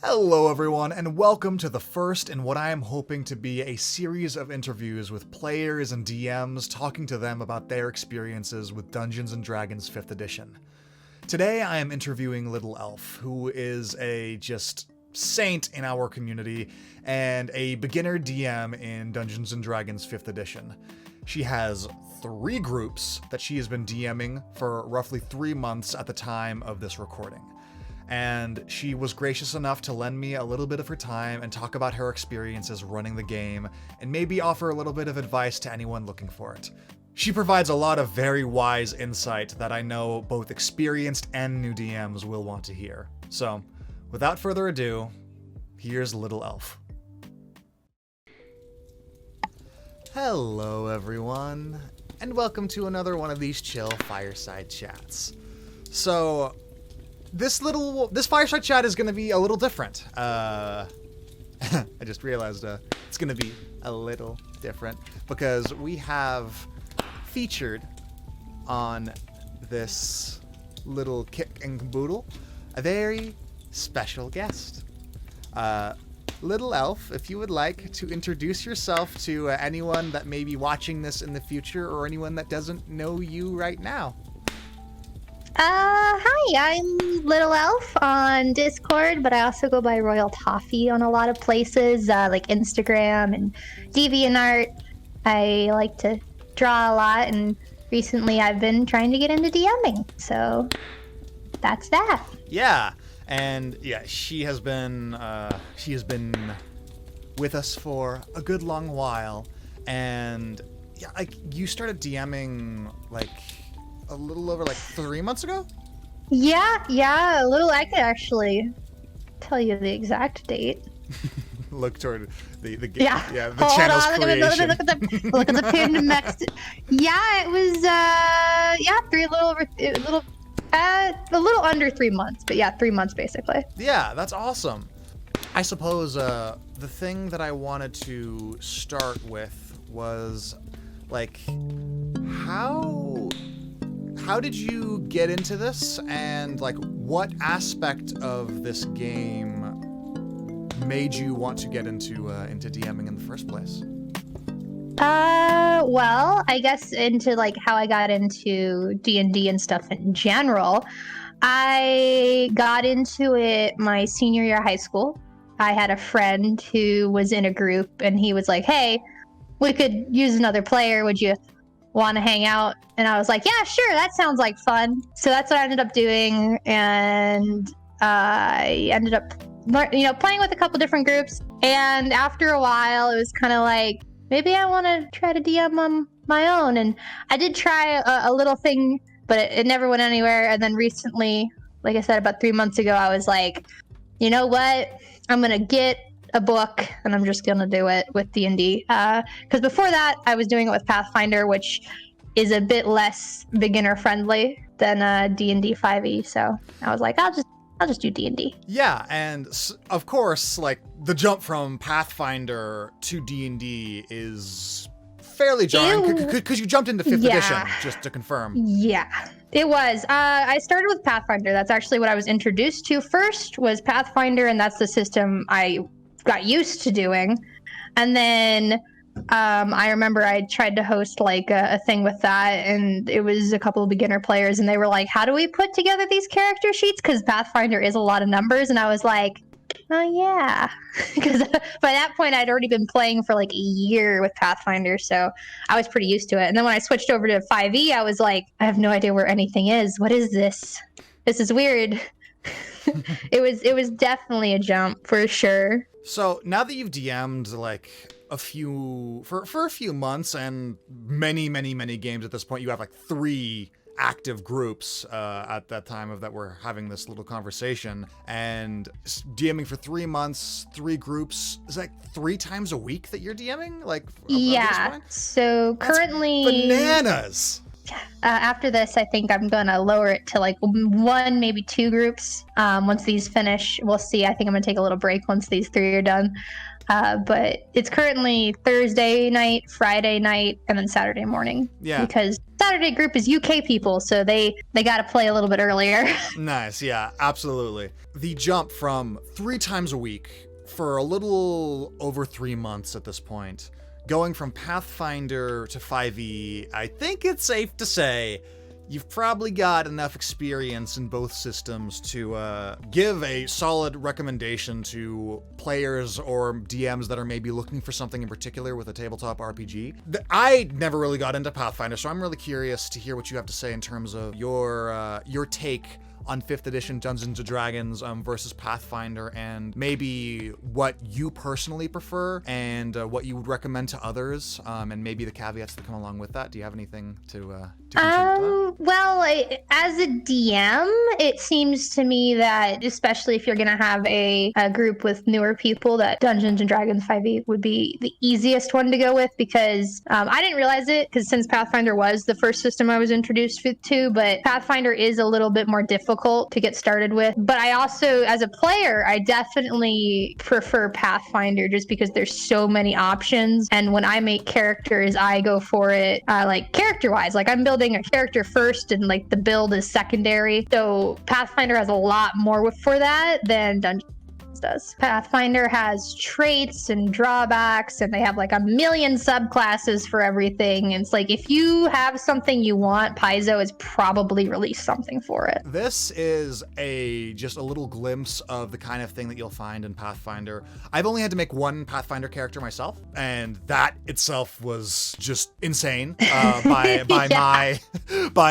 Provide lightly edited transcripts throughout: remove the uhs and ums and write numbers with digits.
Hello everyone, and welcome to the first in what I am hoping to be a series of interviews with players and DMs talking to them about their experiences with Dungeons & Dragons 5th edition. Today I am interviewing LittleElf, who is a just saint in our community and a beginner DM in Dungeons & Dragons 5th edition. She has 3 groups that she has been DMing for roughly 3 months at the time of this recording. And she was gracious enough to lend me a little bit of her time and talk about her experiences running the game, and maybe offer a little bit of advice to anyone looking for it. She provides a lot of very wise insight that I know both experienced and new DMs will want to hear. So, without further ado, here's LittleElf. Hello everyone, and welcome to another one of these chill fireside chats. So, this fireside chat is going to be a little different. I just realized it's going to be a little different because we have featured on this little kick and caboodle a very special guest. LittleElf, if you would like to introduce yourself to anyone that may be watching this in the future or anyone that doesn't know you right now. Hi, I'm LittleElf on Discord, but I also go by RoyalToffee on a lot of places, like Instagram and DeviantArt. I like to draw a lot, and recently I've been trying to get into DMing, so that's that. Yeah, and yeah, she has been with us for a good long while, and yeah, like you started DMing like a little over 3 months ago? Yeah, a little. I could actually tell you the exact date. Look toward the yeah the channel's creation. Look at the pinned next. Yeah, it was a little under 3 months, but yeah, 3 months basically. Yeah, that's awesome. I suppose the thing that I wanted to start with was like how did you get into this, and like what aspect of this game made you want to get into DMing in the first place? Well, I guess into like how I got into D&D and stuff in general. I got into it my senior year of high school. I had a friend who was in a group, and he was like, "Hey, we could use another player. Would you want to hang out?" And I was like, "Yeah, sure, that sounds like fun." So that's what I ended up doing, and I ended up playing with a couple different groups. And after a while, it was kind of like, maybe I want to try to DM on my own. And I did try a little thing, but it never went anywhere. And then recently, like I said, about 3 months ago, I was like, you know what, I'm gonna get a book and I'm just gonna do it with D&D, because before that I was doing it with Pathfinder, which is a bit less beginner friendly than D&D 5e. So I was like, I'll just do D&D. Yeah, and of course, like the jump from Pathfinder to D&D is fairly jarring because you jumped into 5th edition, just to confirm. Yeah, it was. I started with Pathfinder. That's actually what I was introduced to first, was Pathfinder, and that's the system I got used to doing. And then I remember I tried to host like a thing with that, and it was a couple of beginner players, and they were like, how do we put together these character sheets, because Pathfinder is a lot of numbers. And I was like, oh yeah, because by that point I'd already been playing for like a year with Pathfinder, so I was pretty used to it. And then when I switched over to 5e, I was like, I have no idea where anything is. What is this? This is weird. It was definitely a jump for sure. So now that you've DM'd like a few months and many games at this point, you have like 3 active groups at that time of that we're having this little conversation, and DMing for 3 months, 3 groups. Is that 3 times a week that you're DMing? Like, yeah. So that's currently bananas. After this, I think I'm gonna lower it to like 1, maybe 2 groups. Once these finish, we'll see. I think I'm gonna take a little break once these 3 are done. But it's currently Thursday night, Friday night, and then Saturday morning. Yeah. Because Saturday group is UK people, so they got to play a little bit earlier. Nice. Yeah, absolutely. The jump from 3 times a week for a little over 3 months at this point, going from Pathfinder to 5e, I think it's safe to say you've probably got enough experience in both systems to give a solid recommendation to players or DMs that are maybe looking for something in particular with a tabletop RPG. I never really got into Pathfinder, so I'm really curious to hear what you have to say in terms of your take on 5th edition Dungeons & Dragons versus Pathfinder, and maybe what you personally prefer and what you would recommend to others, and maybe the caveats that come along with that. Do you have anything to contribute to that? Well, as a DM, it seems to me that, especially if you're going to have a group with newer people, that Dungeons & Dragons 5e would be the easiest one to go with, because I didn't realize it, because since Pathfinder was the first system I was introduced to, but Pathfinder is a little bit more difficult to get started with. But I also, as a player, I definitely prefer Pathfinder just because there's so many options. And when I make characters, I go for it like character-wise. Like I'm building a character first and like the build is secondary. So Pathfinder has a lot more for that than Dungeons does. Pathfinder has traits and drawbacks, and they have like a million subclasses for everything. And it's like, if you have something you want, Paizo has probably released something for it. This is just a little glimpse of the kind of thing that you'll find in Pathfinder. I've only had to make 1 Pathfinder character myself, and that itself was just insane by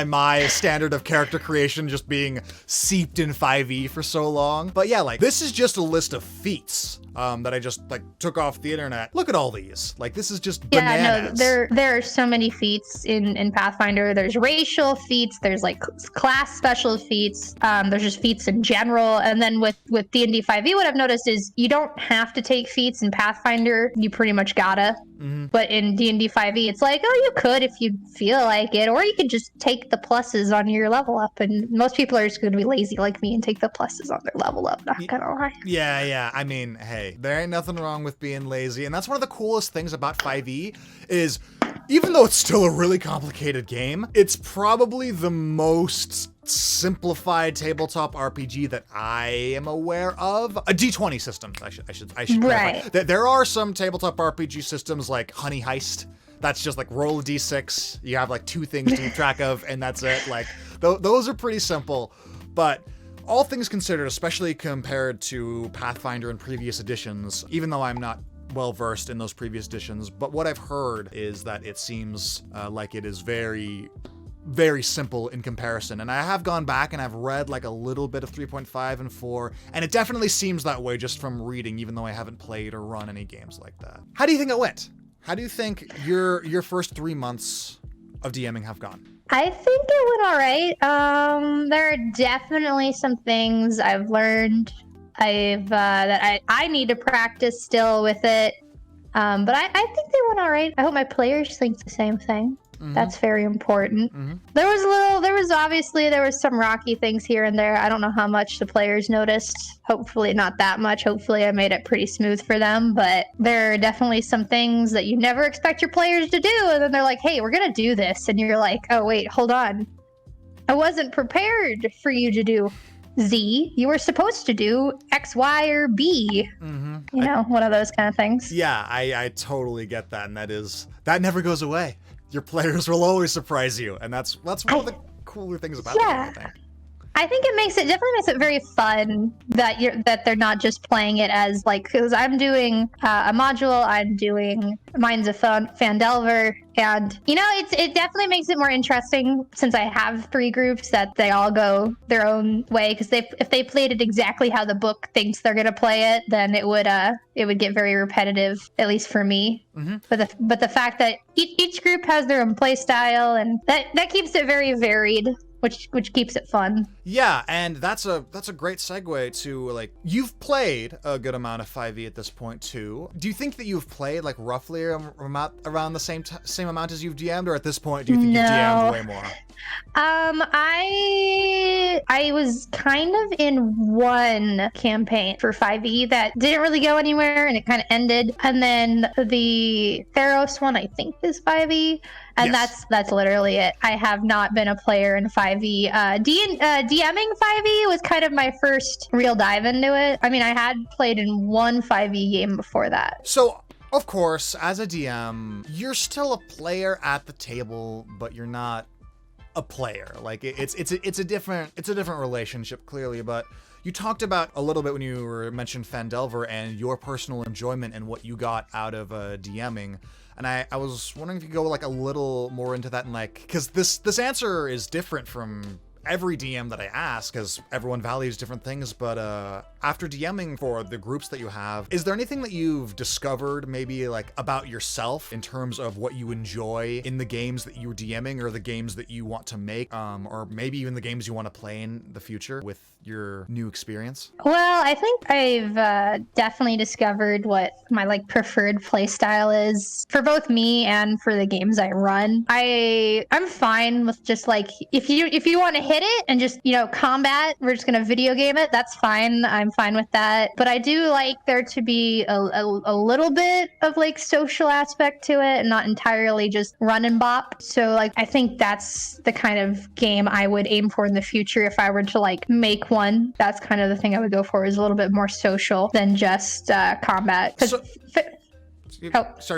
my standard of character creation just being seeped in 5e for so long. But yeah, like this is just a list of feats that I just like took off the internet. Look at all these. Like this is just bananas. Yeah, no, there are so many feats in Pathfinder. There's racial feats, there's like class special feats, there's just feats in general. And then with D&D 5e, what I've noticed is you don't have to take feats in Pathfinder. You pretty much gotta. Mm-hmm. But in D&D 5e, it's like, oh, you could if you feel like it, or you could just take the pluses on your level up. And most people are just going to be lazy like me and take the pluses on their level up, not gonna lie. Yeah. I mean, hey, there ain't nothing wrong with being lazy. And that's one of the coolest things about 5e is, even though it's still a really complicated game, it's probably the most simplified tabletop RPG that I am aware of. A D20 system, I should right. clarify. There are some tabletop RPG systems like Honey Heist. That's just like roll a d6. You have like 2 things to keep track of, and that's it. Like those are pretty simple, but all things considered, especially compared to Pathfinder and previous editions, even though I'm not well versed in those previous editions, but what I've heard is that it seems like it is very, very simple in comparison. And I have gone back and I've read like a little bit of 3.5 and 4, and it definitely seems that way just from reading, even though I haven't played or run any games like that. How do you think it went? How do you think your first 3 months of DMing have gone? I think it went all right. There are definitely some things I've learned that I need to practice still with it. But I think they went all right. I hope my players think the same thing. Mm-hmm. That's very important. Mm-hmm. There was some rocky things here and there. I don't know how much the players noticed. Hopefully not that much. Hopefully I made it pretty smooth for them, but there are definitely some things that you never expect your players to do. And then they're like, hey, we're going to do this. And you're like, oh, wait, hold on. I wasn't prepared for you to do Z. You were supposed to do X, Y, or B. Mm-hmm. You know, one of those kind of things. Yeah, I totally get that. And that never goes away. Your players will always surprise you, and that's one of the cooler things about it, I think. I think it definitely makes it very fun that they're not just playing it as like, because I'm doing a module, I'm doing Minds of Phandelver, and you know, it definitely makes it more interesting since I have 3 groups that they all go their own way. Because if they played it exactly how the book thinks they're gonna play it, then it would get very repetitive, at least for me. Mm-hmm. But the fact that each group has their own play style, and that keeps it very varied. Which keeps it fun. Yeah, and that's a great segue to, like, you've played a good amount of 5e at this point too. Do you think that you've played like roughly around the same amount as you've DM'd, or at this point do you think you've DM'd way more? I was kind of in one campaign for 5e that didn't really go anywhere, and it kind of ended. And then the Theros one, I think, is 5e, and yes. that's literally it. I have not been a player in 5e. DMing 5e was kind of my first real dive into it. I mean, I had played in one 5e game before that. So, of course, as a DM, you're still a player at the table, but you're not a player. Like, it's a different relationship, clearly. But you talked about a little bit when you mentioned Phandelver and your personal enjoyment and what you got out of DMing. And I was wondering if you could go like a little more into that, and like, because this answer is different from every DM that I ask, because everyone values different things. But after DMing for the groups that you have, is there anything that you've discovered maybe like about yourself in terms of what you enjoy in the games that you're DMing, or the games that you want to make, or maybe even the games you want to play in the future with your new experience? Well, I think I've definitely discovered what my like preferred play style is for both me and for the games I run. I'm fine with just like, if you want to hit it and just, combat, we're just gonna video game it, that's fine. I'm fine with that. But I do like there to be a little bit of like social aspect to it, and not entirely just run and bop. So like, I think that's the kind of game I would aim for in the future if I were to like make one. That's kind of the thing I would go for, is a little bit more social than just combat. Sorry,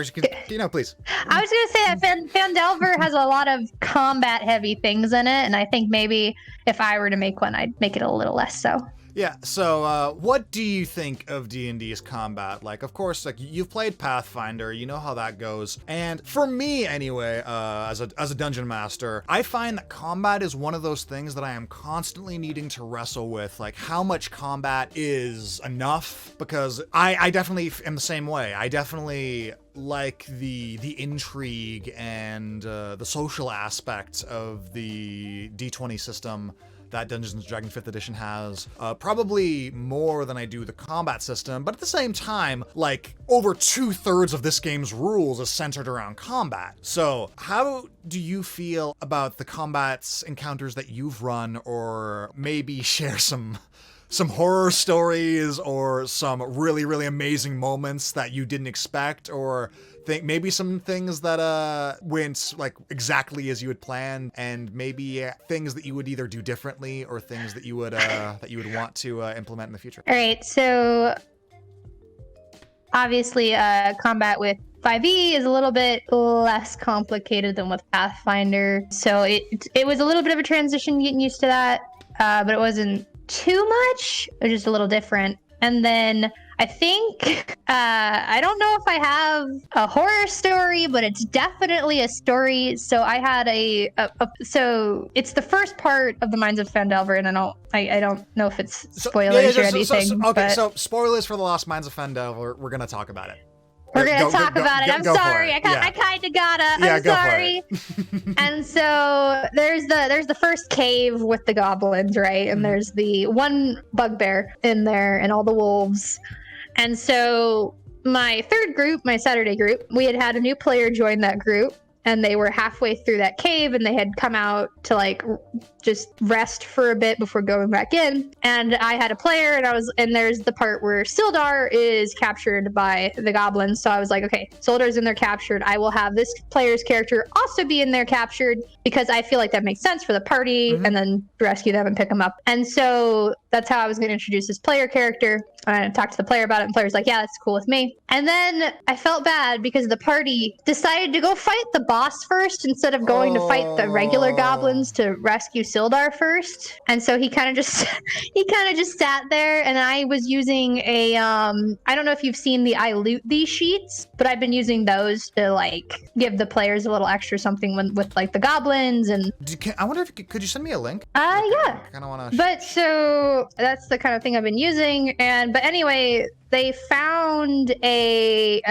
please. I was going to say that Phandelver has a lot of combat heavy things in it, and I think maybe if I were to make one, I'd make it a little less so. Yeah, so what do you think of D&D's combat? Like, of course, like, you've played Pathfinder, you know how that goes. And for me, anyway, as a dungeon master, I find that combat is one of those things that I am constantly needing to wrestle with. Like, how much combat is enough? Because I definitely am the same way. I definitely like the intrigue and the social aspect of the D20 system that Dungeons & Dragons 5th edition has, probably more than I do the combat system. But at the same time, like, over 2/3 of this game's rules is centered around combat. So how do you feel about the combat encounters that you've run, or maybe share some horror stories or some really, really amazing moments that you didn't expect, or maybe some things that went like exactly as you had planned, and maybe things that you would either do differently or things that you would want to implement in the future? All right, so obviously combat with 5e is a little bit less complicated than with Pathfinder, so it was a little bit of a transition getting used to that, but it wasn't too much. It was just a little different. And then I think I don't know if I have a horror story, but it's definitely a story. So I had so it's the first part of the Mines of Phandelver, and I don't know if it's spoilers or anything. So spoilers for the Lost Mines of Phandelver. We're gonna talk about it. We're gonna talk about it. I'm sorry. I kind of gotta. I'm sorry. And so there's the first cave with the goblins, right? And there's the one bugbear in there, and all the wolves. And so my third group, my Saturday group, we had a new player join that group, and they were halfway through that cave, and they had come out to like just rest for a bit before going back in. And I had a player, and there's the part where Sildar is captured by the goblins. So I was like, okay, Sildar's in there captured. I will have this player's character also be in there captured, because I feel like that makes sense for the party, and then rescue them and pick them up. And so that's how I was going to introduce this player character. I talked to the player about it, and the player's like, yeah, that's cool with me. And then I felt bad because the party decided to go fight the boss first instead of going to fight the regular goblins to rescue Sildar first. And so he kind of just sat there, and I was using a I don't know if you've seen the I loot these sheets, but I've been using those to like give the players a little extra something with like the goblins. And I wonder if could you send me a link? Yeah. I kind of want to. But so that's the kind of thing I've been using. But anyway, they found a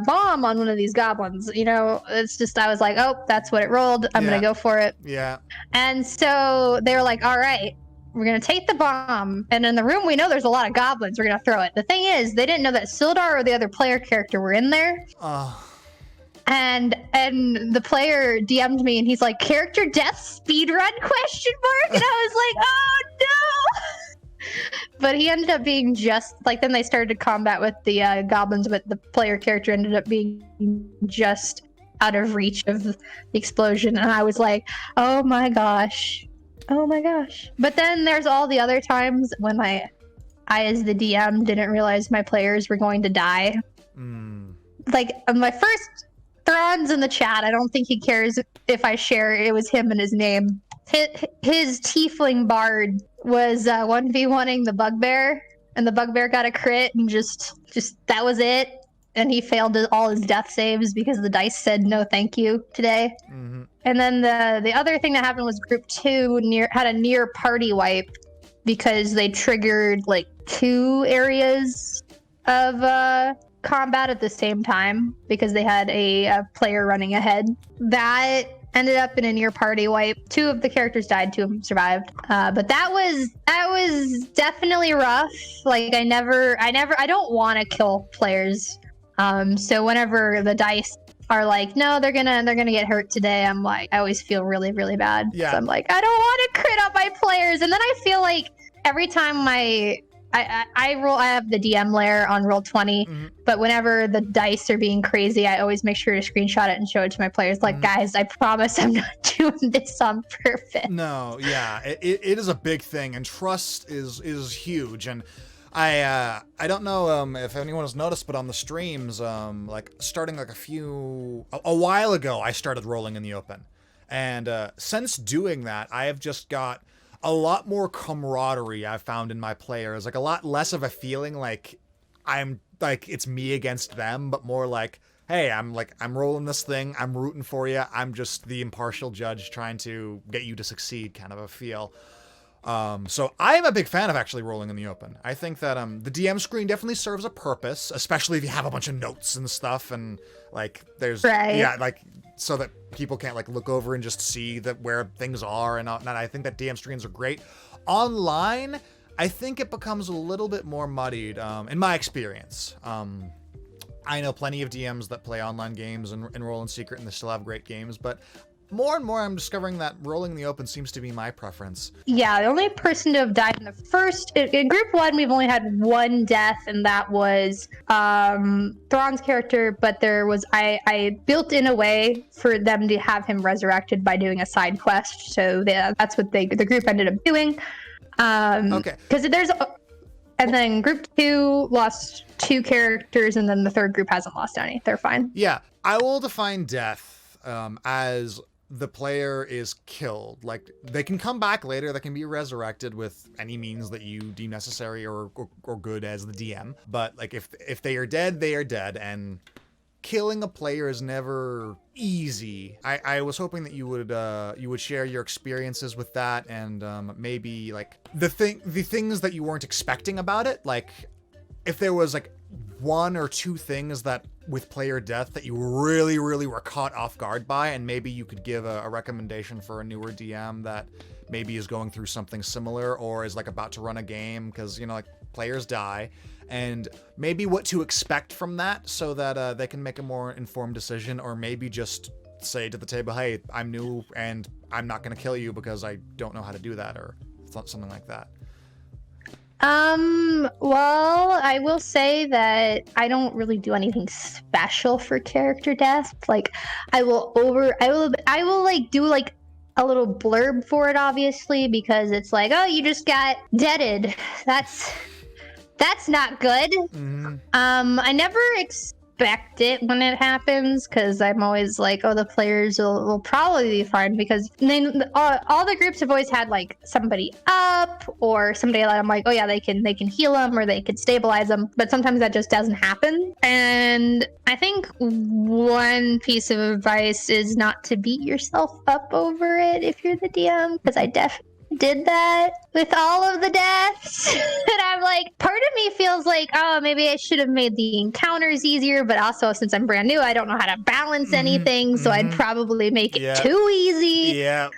bomb on one of these goblins. It's just, I was like, oh, that's what it rolled. I'm going to go for it. Yeah. And so they were like, all right, we're gonna take the bomb, and in the room we know there's a lot of goblins. We're gonna throw it. The thing is, they didn't know that Sildar or the other player character were in there. And the player DM'd me, and he's like, "Character death speedrun question mark?" And I was like, "Oh no!" But he ended up being just like. Then they started combat with the goblins, but the player character ended up being just out of reach of the explosion, and I was like, "Oh my gosh, oh my gosh!" But then there's all the other times when I as the DM didn't realize my players were going to die. Like my first. Thron's in the chat. I don't think he cares if I share. It was him and his name. His tiefling bard was 1v1ing the bugbear, and the bugbear got a crit, and just that was it. And he failed all his death saves because the dice said no thank you today. And then the other thing that happened was group 2 had a near party wipe because they triggered like 2 areas of combat at the same time because they had a player running ahead. That ended up in a near party wipe. 2 of the characters died, 2 of them survived. But that was definitely rough. Like I don't want to kill players. So whenever the dice are like, no, they're gonna get hurt today, I'm like, I always feel really, really bad. Yeah. So I'm like, I don't want to crit up my players. And then I feel like every time I roll, I have the DM layer on Roll20, but whenever the dice are being crazy, I always make sure to screenshot it and show it to my players. Like, guys, I promise I'm not doing this on purpose. No, yeah, it is a big thing, and trust is huge. And I don't know if anyone has noticed, but on the streams, like starting like a while ago, I started rolling in the open, and since doing that, I have just got a lot more camaraderie I've found in my players, like a lot less of a feeling like I'm like it's me against them, but more like, hey, I'm rolling this thing, I'm rooting for you, I'm just the impartial judge trying to get you to succeed kind of a feel. So I am a big fan of actually rolling in the open. I think that the DM screen definitely serves a purpose, especially if you have a bunch of notes and stuff, and like there's like so that people can't like look over and just see that where things are and I think that DM screens are great. Online, I think it becomes a little bit more muddied, in my experience. I know plenty of DMs that play online games and roll in secret, and they still have great games, but more and more I'm discovering that rolling in the open seems to be my preference. Yeah, the only person to have died in the first in group 1, we've only had 1 death, and that was Thrawn's character, but there was I built in a way for them to have him resurrected by doing a side quest, so that's what the group ended up doing. Okay, because then group 2 lost 2 characters, and then the third group hasn't lost any. They're fine. Yeah, I will define death as the player is killed. Like, they can come back later, they can be resurrected with any means that you deem necessary or good as the DM. But like, if they are dead, they are dead, and killing a player is never easy. I was hoping that you would share your experiences with that, and maybe like the things that you weren't expecting about it. Like, if there was like 1 or 2 things that with player death that you really, really were caught off guard by, and maybe you could give a recommendation for a newer DM that maybe is going through something similar or is like about to run a game, because, you know, like players die, and maybe what to expect from that so that they can make a more informed decision, or maybe just say to the table, hey, I'm new and I'm not going to kill you because I don't know how to do that, or something like that. Well, I will say that I don't really do anything special for character death. Like, I will like do like a little blurb for it, obviously, because it's like, oh, you just got deaded. That's not good. I never expect it when it happens, because I'm always like, oh, the players will probably be fine, because then all the groups have always had like somebody up or somebody that I'm like, oh yeah, they can heal them or they can stabilize them, but sometimes that just doesn't happen. And I think one piece of advice is not to beat yourself up over it if you're the DM, because I definitely did that with all of the deaths. And I'm like, part of me feels like, oh, maybe I should have made the encounters easier, but also since I'm brand new, I don't know how to balance anything, so I'd probably make it too easy. Yeah.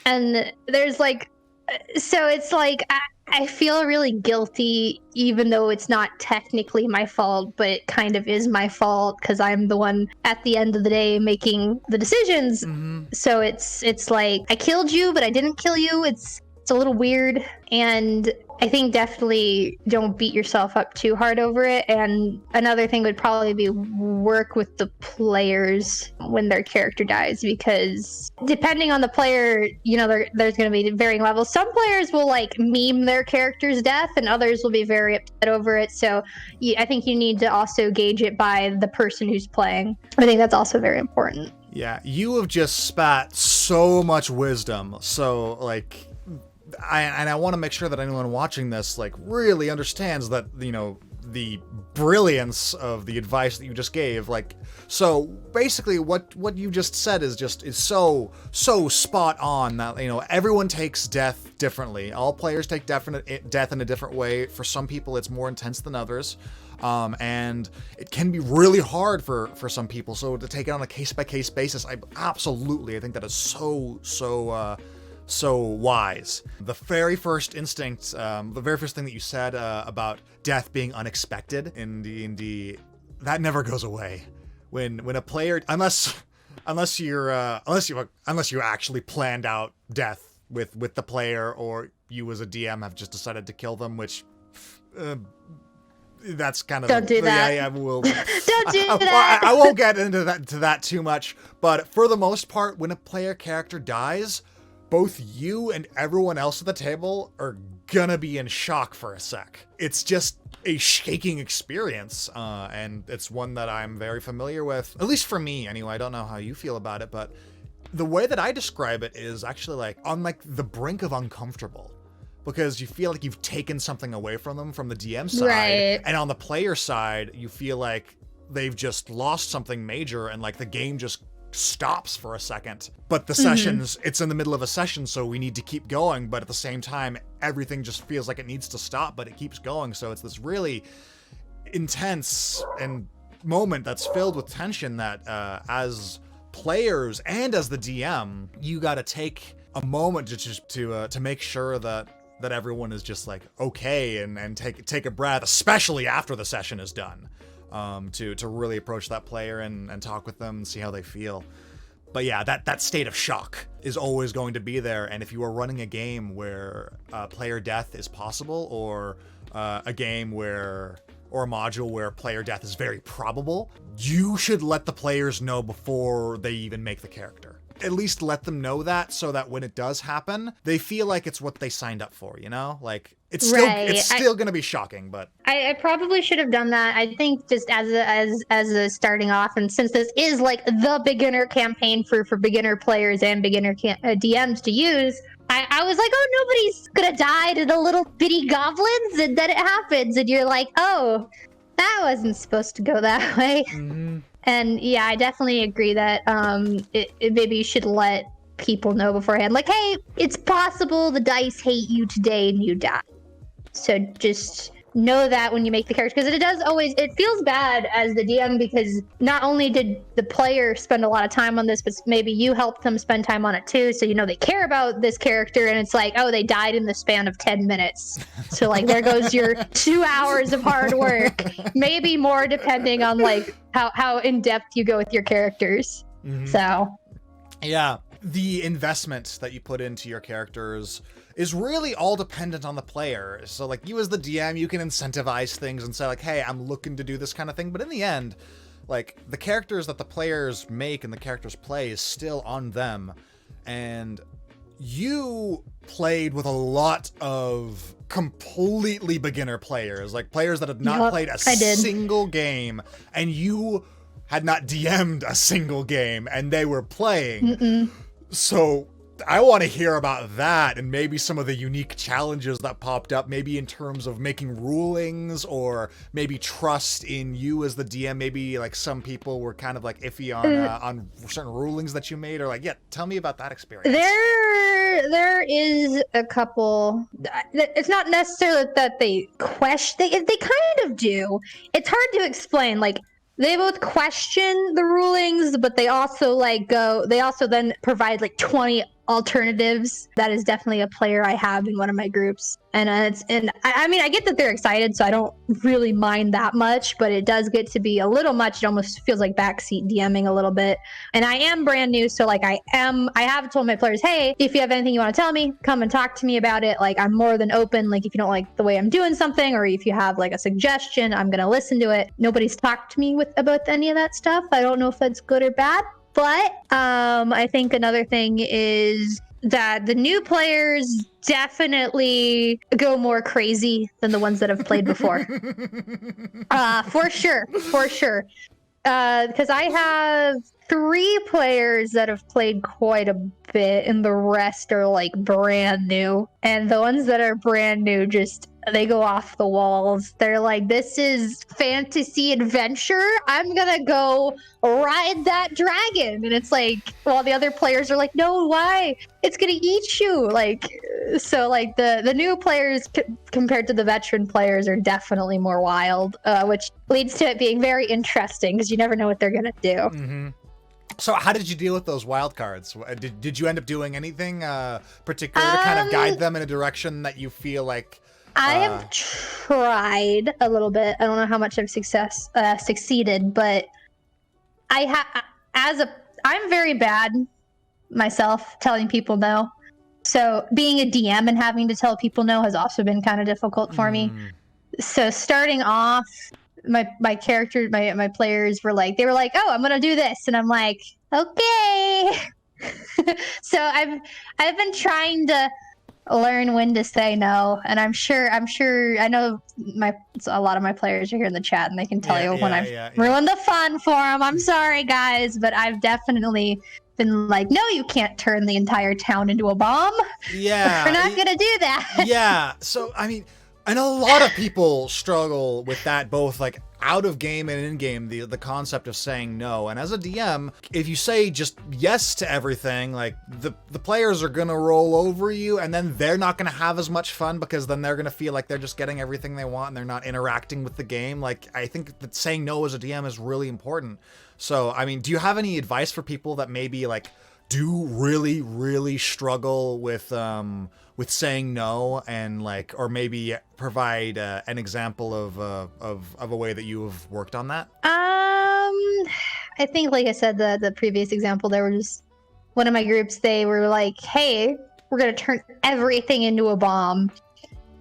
And there's like So it's like I feel really guilty, even though it's not technically my fault, but it kind of is my fault because I'm the one at the end of the day making the decisions. So it's like I killed you, but I didn't kill you. It's a little weird, and I think definitely don't beat yourself up too hard over it. And another thing would probably be work with the players when their character dies, because depending on the player, you know, there's going to be varying levels. Some players will like meme their character's death, and others will be very upset over it. So I think you need to also gauge it by the person who's playing. I think that's also very important. Yeah, you have just spat so much wisdom. So, like, I want to make sure that anyone watching this, like, really understands that, you know, the brilliance of the advice that you just gave. Like, so basically what you just said is so spot on that, you know, everyone takes death differently. All players take death in a different way. For some people, it's more intense than others. And it can be really hard for some people. So to take it on a case-by-case basis, I think that is so wise. The very first instinct, the very first thing that you said about death being unexpected in D&D, that never goes away. When a player, unless you actually planned out death with the player, or you as a DM have just decided to kill them, which that's kind of don't do that. Yeah, we'll Don't do that. I won't get into that too much, but for the most part, when a player character dies, both you and everyone else at the table are gonna be in shock for a sec. It's just a shaking experience, and it's one that I'm very familiar with, at least for me anyway. I don't know how you feel about it, but the way that I describe it is actually like on like the brink of uncomfortable, because you feel like you've taken something away from them from the DM side, right. And on the player side, you feel like they've just lost something major, and like the game just stops for a second. But the sessions, it's in the middle of a session, so we need to keep going, but at the same time everything just feels like it needs to stop, but it keeps going. So it's this really intense and moment that's filled with tension that as players and as the DM, you got to take a moment to make sure that everyone is just like okay and take a breath, especially after the session is done. To really approach that player and talk with them and see how they feel. But yeah, that state of shock is always going to be there. And if you are running a game where player death is possible, or a game or a module where player death is very probable, you should let the players know before they even make the character. At least let them know that, so that when it does happen, they feel like it's what they signed up for, you know? Like, it's still going to be shocking, but I probably should have done that. I think just as a starting off, and since this is like the beginner campaign for beginner players and beginner DMs to use, I was like, oh, nobody's gonna die to the little bitty goblins, and then it happens, and you're like, oh, that wasn't supposed to go that way. And yeah, I definitely agree that it maybe you should let people know beforehand, like, hey, it's possible the dice hate you today and you die. So just know that when you make the character, because it feels bad as the DM, because not only did the player spend a lot of time on this, but maybe you helped them spend time on it too, so you know they care about this character, and it's like, oh, they died in the span of 10 minutes. So like there goes your 2 hours of hard work, maybe more depending on like how in depth you go with your characters. So yeah, the investment that you put into your characters is really all dependent on the player. So like you as the DM, you can incentivize things and say like, hey, I'm looking to do this kind of thing. But in the end, like the characters that the players make and the characters play is still on them. And you played with a lot of completely beginner players, like players that had not played a single game, and you had not DM'd a single game, and they were playing. So I want to hear about that, and maybe some of the unique challenges that popped up, maybe in terms of making rulings, or maybe trust in you as the DM. Maybe like some people were kind of like iffy on certain rulings that you made, or like, yeah, tell me about that experience. There is a couple. It's not necessarily that they question. They kind of do. It's hard to explain. Like, they both question the rulings, but they also then provide like 20 alternatives. That is definitely a player I have in one of my groups. And I mean, I get that they're excited, so I don't really mind that much, but it does get to be a little much. It almost feels like backseat DMing a little bit. And I am brand new, so like I have told my players, hey, if you have anything you want to tell me, come and talk to me about it. Like, I'm more than open. Like, if you don't like the way I'm doing something, or if you have like a suggestion, I'm gonna listen to it. Nobody's talked to me about any of that stuff. I don't know if that's good or bad. But I think another thing is that the new players definitely go more crazy than the ones that have played before. For sure. Because I have 3 players that have played quite a bit, and the rest are like brand new. And the ones that are brand new they go off the walls. They're like, this is fantasy adventure. I'm gonna go ride that dragon. And it's like, while the other players are like, no, why? It's gonna eat you. Like, so like the new players compared to the veteran players are definitely more wild, which leads to it being very interesting because you never know what they're gonna do. Mm-hmm. So how did you deal with those wild cards? Did you end up doing anything particular to kind of guide them in a direction that you feel like... I have tried a little bit. I don't know how much I've succeeded, but I'm very bad myself telling people no. So being a DM and having to tell people no has also been kind of difficult for me. So starting off, my players were like, oh, I'm gonna do this, and I'm like, okay. So I've been trying to learn when to say no, and I'm sure I know a lot of my players are here in the chat, and they can tell you when I've ruined the fun for them. I'm sorry, guys, but I've definitely been like, no, you can't turn the entire town into a bomb. Yeah, we're not gonna do that. Yeah, so I mean, and a lot of people struggle with that, both like out of game and in game, the concept of saying no. And as a DM, if you say just yes to everything, like the players are gonna roll over you, and then they're not gonna have as much fun because then they're gonna feel like they're just getting everything they want and they're not interacting with the game. Like, I think that saying no as a DM is really important. So, I mean, do you have any advice for people that maybe like do really, really struggle with saying no, and like, or maybe provide an example of a way that you have worked on that? I think, like I said, the previous example, there were just one of my groups. They were like, hey, we're gonna turn everything into a bomb,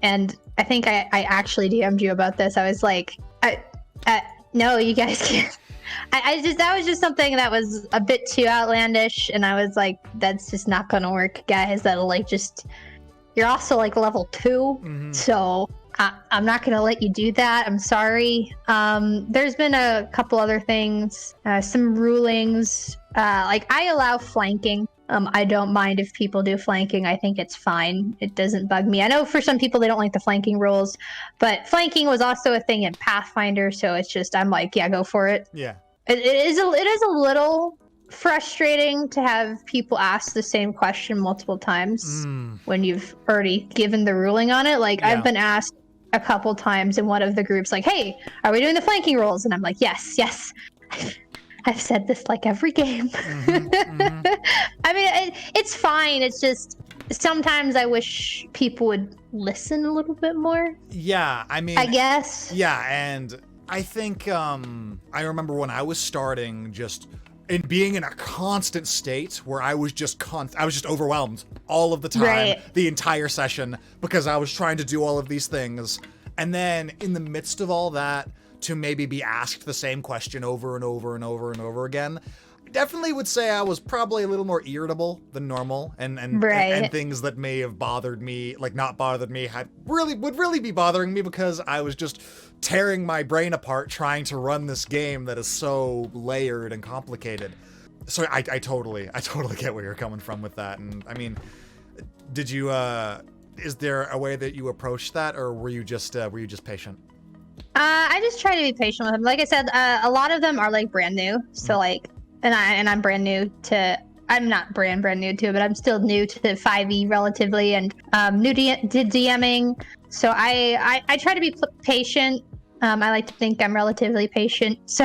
and I think I actually DM'd you about this. I was like, no, you guys can't. That was just something that was a bit too outlandish, and I was like, that's just not gonna work, guys. That'll like just, you're also like level 2, so I'm not gonna let you do that. I'm sorry. There's been a couple other things, some rulings. Like, I allow flanking. I don't mind if people do flanking. I think it's fine. It doesn't bug me. I know for some people they don't like the flanking rules, but flanking was also a thing in Pathfinder, so it's just, I'm like, yeah, go for it. Yeah. It is a little frustrating to have people ask the same question multiple times when you've already given the ruling on it. Like, I've been asked a couple times in one of the groups, like, hey, are we doing the flanking rules? And I'm like, yes. I've said this like every game. I mean, it's fine. It's just sometimes I wish people would listen a little bit more. Yeah, I mean, I guess. Yeah, and I think I remember when I was starting, just in being in a constant state where I was just overwhelmed all of the time, the entire session, because I was trying to do all of these things. And then in the midst of all that, to maybe be asked the same question over and over and over and over again, I definitely would say I was probably a little more irritable than normal, and things that may have bothered me, like not bothered me, would really be bothering me because I was just tearing my brain apart trying to run this game that is so layered and complicated. So I totally get where you're coming from with that. And I mean, did you is there a way that you approached that, or were you just patient? I just try to be patient with them. Like I said, a lot of them are like brand new. So like, and I'm brand new to, I'm not brand new to, but I'm still new to 5e relatively, and new to DMing. So I try to be patient. I like to think I'm relatively patient, so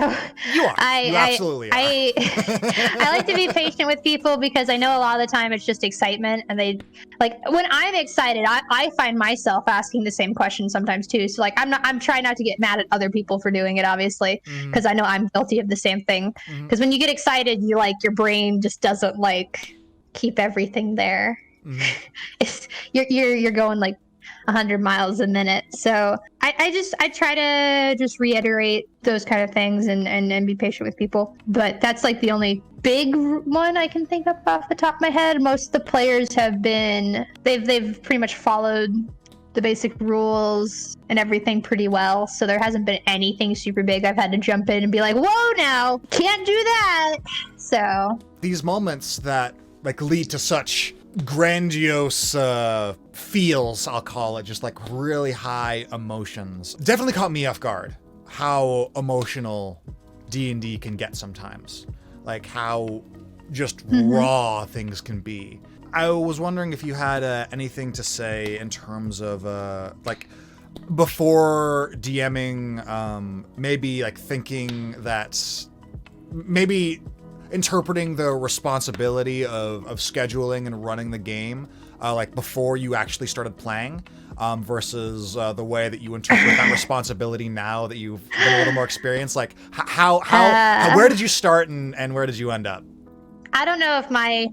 you are. You absolutely are. I like to be patient with people because I know a lot of the time it's just excitement, and they like when I'm excited, I find myself asking the same question sometimes too. So like I'm trying not to get mad at other people for doing it, obviously, because I know I'm guilty of the same thing. Because when you get excited, you like your brain just doesn't like keep everything there. You're going like 100 miles a minute. So I try to just reiterate those kind of things and be patient with people. But that's like the only big one I can think of off the top of my head. Most of the players have been, they've pretty much followed the basic rules and everything pretty well. So there hasn't been anything super big I've had to jump in and be like, whoa, now can't do that. So these moments that like lead to such grandiose feels, I'll call it, just like really high emotions, definitely caught me off guard. How emotional D&D can get sometimes, like how just raw things can be. I was wondering if you had anything to say in terms of like before DMing, maybe like thinking that maybe interpreting the responsibility of scheduling and running the game, like before you actually started playing, versus the way that you interpret that responsibility now that you've been a little more experienced. Like how where did you start and where did you end up? I don't know if my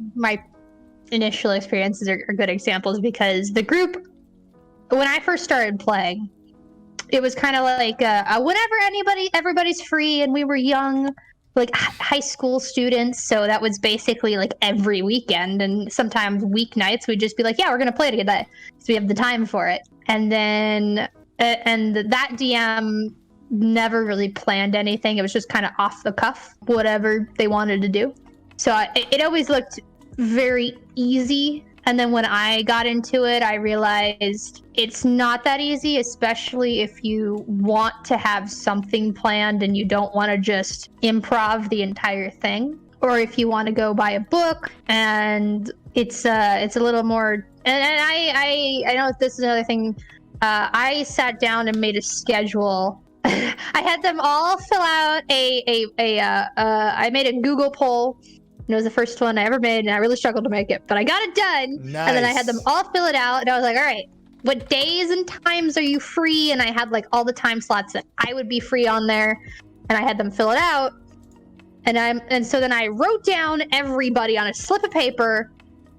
initial experiences are good examples, because the group, when I first started playing, it was kind of like whenever everybody's free, and we were young, like high school students, so that was basically like every weekend, and sometimes weeknights we'd just be like, yeah, we're gonna play together, so we have the time for it. And then and that DM never really planned anything. It was just kind of off the cuff, whatever they wanted to do. So it always looked very easy. And then when I got into it, I realized it's not that easy, especially if you want to have something planned and you don't want to just improv the entire thing. Or if you want to go buy a book, and it's a little more. And I know this is another thing. I sat down and made a schedule. I had them all fill out I made a Google poll. And it was the first one I ever made, and I really struggled to make it, but I got it done. Nice. And then I had them all fill it out, and I was like, all right, what days and times are you free? And I had like all the time slots that I would be free on there, and I had them fill it out. And so then I wrote down everybody on a slip of paper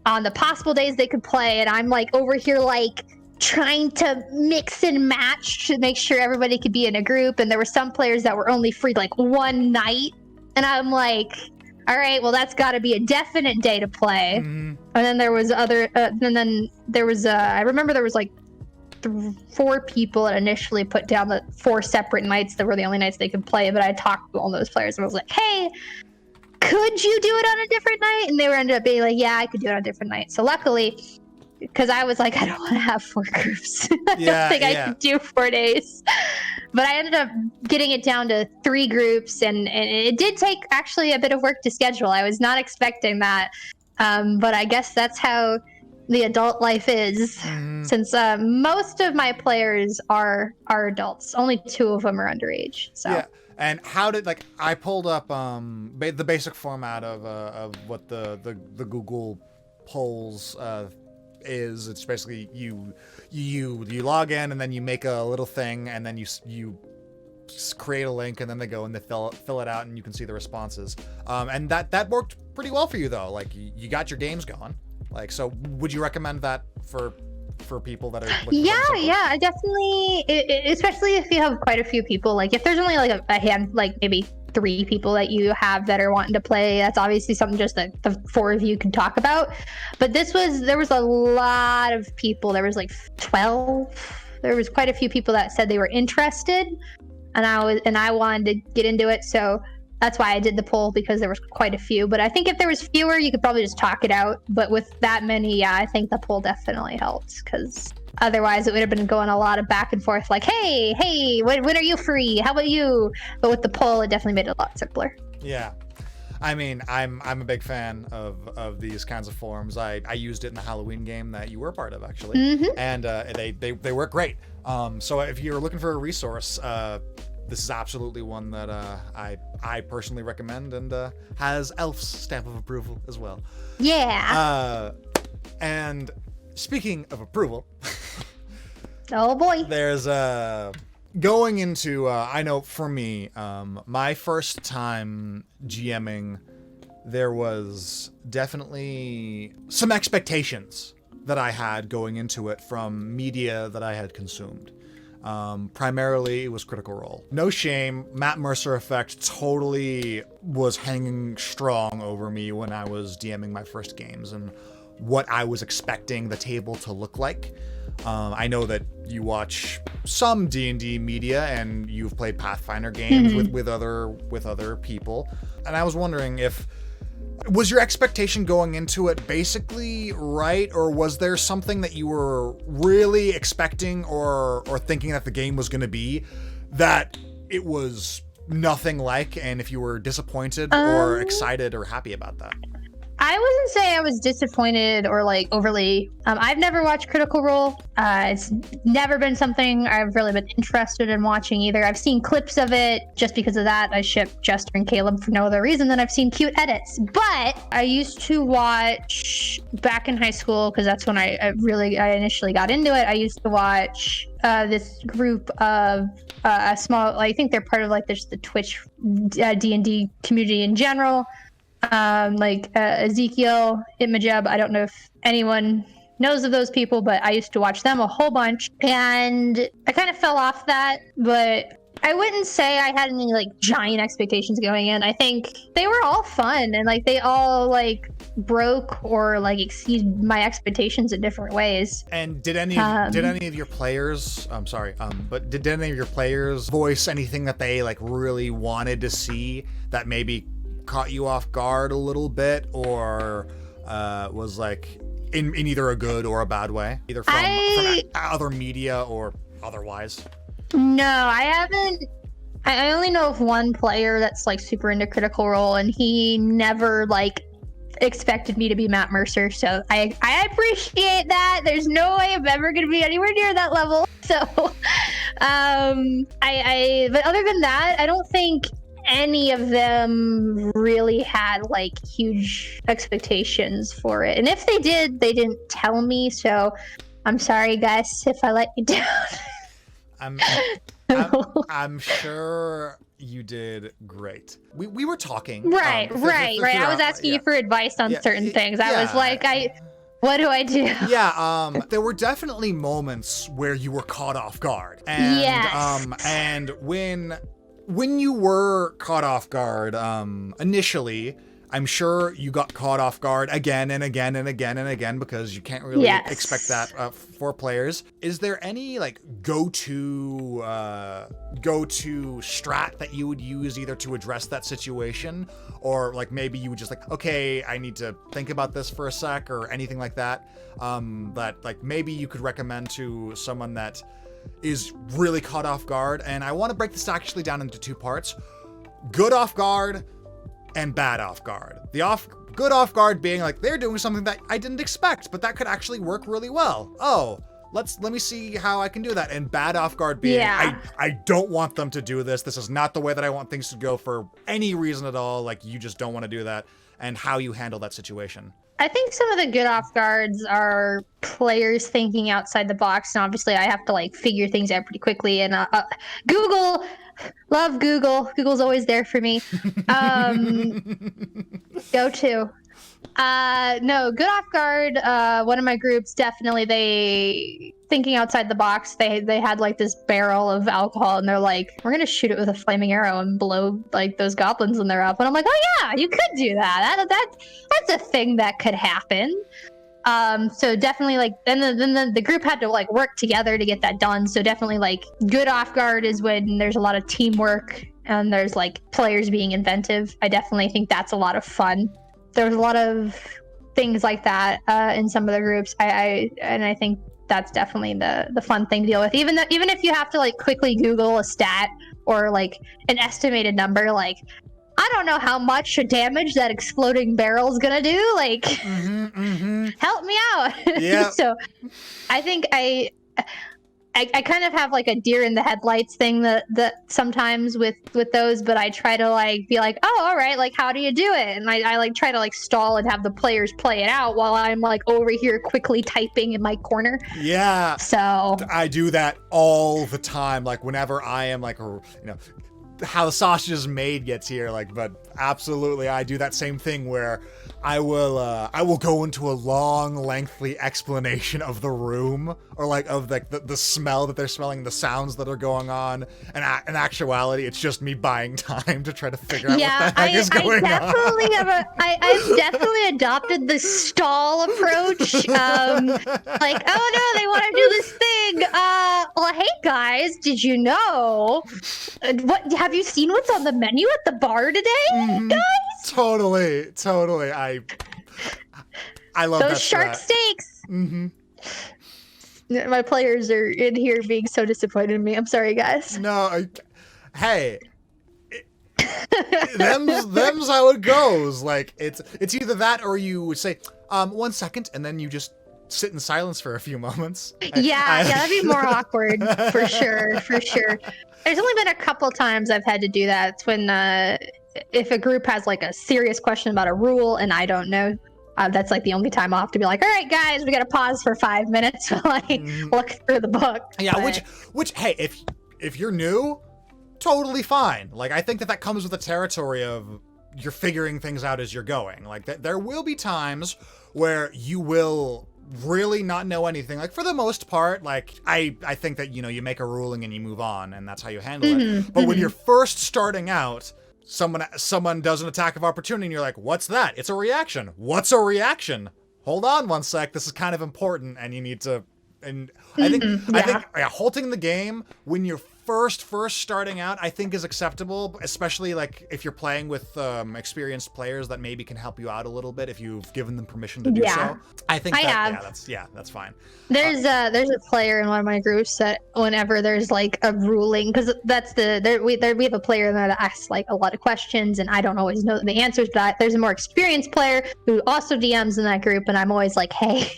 on the possible days they could play, and I'm like over here like trying to mix and match to make sure everybody could be in a group. And there were some players that were only free like one night, and I'm like, all right, well, that's got to be a definite day to play. And then there was I remember there was like 4 people that initially put down the 4 separate nights that were the only nights they could play. But I talked to all those players and I was like, hey, could you do it on a different night? And they ended up being like, yeah, I could do it on a different night. So luckily, because I was like, I don't want to have 4 groups. I don't think I could do 4 days. But I ended up getting it down to 3 groups, and it did take actually a bit of work to schedule. I was not expecting that, but I guess that's how the adult life is. Since most of my players are adults, only 2 of them are underage. So. Yeah. And how did, like, I pulled up the basic format of what the Google polls is. It's basically you log in, and then you make a little thing, and then you create a link, and then they go and they fill it out, and you can see the responses. And that worked pretty well for you, though. Like, you got your games going. Like, so would you recommend that for people that are looking I definitely, especially if you have quite a few people. Like, if there's only like a hand, like maybe 3 people that you have that are wanting to play, that's obviously something just that the 4 of you can talk about. But there was a lot of people. There was like 12. There was quite a few people that said they were interested, and I wanted to get into it. So that's why I did the poll, because there was quite a few. But I think if there was fewer, you could probably just talk it out. But with that many, yeah, I think the poll definitely helped, because otherwise it would have been going a lot of back and forth, like, hey, when are you free? How about you? But with the poll, it definitely made it a lot simpler. Yeah. I mean, I'm a big fan of these kinds of forums. I used it in the Halloween game that you were a part of, actually, and they work great. So if you're looking for a resource, this is absolutely one that I personally recommend, and has Elf's stamp of approval as well. Yeah. And speaking of approval, oh boy, there's going into, I know for me, my first time GMing, there was definitely some expectations that I had going into it from media that I had consumed. Primarily, it was Critical Role. No shame, Matt Mercer effect totally was hanging strong over me when I was DMing my first games and what I was expecting the table to look like. I know that you watch some D&D media and you've played Pathfinder games with other people, and I was wondering if was your expectation going into it basically right, or was there something that you were really expecting or thinking that the game was going to be that it was nothing like, and if you were disappointed or excited or happy about that? I wouldn't say I was disappointed or like overly. I've never watched Critical Role. It's never been something I've really been interested in watching either. I've seen clips of it. Just because of that, I ship Jester and Caleb for no other reason than I've seen cute edits. But I used to watch back in high school, because that's when I initially got into it. I used to watch this group of a small, I think they're part of like the Twitch D&D community in general. Ezekiel, Imajeb. I don't know if anyone knows of those people, but I used to watch them a whole bunch, and I kind of fell off that, but I wouldn't say I had any like giant expectations going in. I think they were all fun, and like they all like broke or like exceeded my expectations in different ways. And did any of your players, did any of your players voice anything that they like really wanted to see that maybe caught you off guard a little bit, or was like in either a good or a bad way, either from other media or otherwise? No, I haven't. I only know of one player that's like super into Critical Role, and he never like expected me to be Matt Mercer, so I appreciate that. There's no way I'm ever gonna be anywhere near that level, so but other than that, I don't think any of them really had like huge expectations for it, and if they did, they didn't tell me, so I'm sorry guys if I let you down. I'm sure you did great. We were talking right. I was asking you for advice on certain things. I was like, what do I do? Yeah, there were definitely moments where you were caught off guard, and yes. And when you were caught off guard, initially, I'm sure you got caught off guard again and again and again and again, because you can't really expect that for players. Is there any like go-to strat that you would use either to address that situation, or like maybe you would just like, okay, I need to think about this for a sec, or anything like that, that like maybe you could recommend to someone that is really caught off guard? And I want to break this actually down into two parts: good off guard and bad off guard. Good off guard being like, they're doing something that I didn't expect, but that could actually work really well. Oh, let me see how I can do that. And bad off guard being, I don't want them to do this. This is not the way that I want things to go for any reason at all. Like, you just don't want to do that, and how you handle that situation. I think some of the good off guards are players thinking outside the box, and obviously I have to like figure things out pretty quickly, and Google, love Google. Google's always there for me. Go to. No, good off guard. One of my groups, definitely, they thinking outside the box. They had like this barrel of alcohol, and they're like, we're gonna shoot it with a flaming arrow and blow like those goblins when they're up. And I'm like, oh yeah, you could do that. That's a thing that could happen. So definitely like, then the group had to like work together to get that done. So definitely like good off guard is when there's a lot of teamwork and there's like players being inventive. I definitely think that's a lot of fun. There's a lot of things like that in some of the groups. I think that's definitely the fun thing to deal with. Even if you have to like quickly Google a stat or like an estimated number, like I I don't know how much damage that exploding barrel's gonna do. Like, help me out. Yeah. So I think I kind of have like a deer in the headlights thing that sometimes with those, but I try to like be like, oh, all right, like how do you do it? And I like try to like stall and have the players play it out while I'm like over here quickly typing in my corner. Yeah. So I do that all the time. Like whenever I am like, how the sausage is made gets here. Like, but absolutely, I do that same thing where I will go into a long, lengthy explanation of the room or like of like the smell that they're smelling, the sounds that are going on, and in actuality, it's just me buying time to try to figure out what the heck is going on. I've definitely adopted the stall approach. Like, oh no, they want to do this thing. Well, hey guys, did you know? What have you seen? What's on the menu at the bar today, guys? Totally. I love those shark steaks. My players are in here being so disappointed in me. I'm sorry, guys. No, hey, them's how it goes. Like it's either that or you would say, 1 second, and then you just sit in silence for a few moments. Yeah, that'd be more awkward for sure. There's only been a couple times I've had to do that. It's when if a group has like a serious question about a rule and I don't know. That's like the only time I'll have to be like, all right, guys, we got to pause for 5 minutes while I look through the book. Yeah, but... which, hey, if you're new, totally fine. Like, I think that comes with the territory of you're figuring things out as you're going. Like, there will be times where you will really not know anything. Like, for the most part, like, I think that, you make a ruling and you move on, and that's how you handle it. But when you're first starting out, someone does an attack of opportunity and you're like, what's that? It's a reaction. What's a reaction? Hold on 1 sec. This is kind of important and you need to, and I think halting the game when you're first starting out, I think is acceptable, especially like if you're playing with experienced players that maybe can help you out a little bit if you've given them permission to do so. I think that's fine. There's a player in one of my groups that whenever there's like a ruling, because we have a player that asks like a lot of questions and I don't always know the answers, but there's a more experienced player who also DMs in that group, and I'm always like, hey,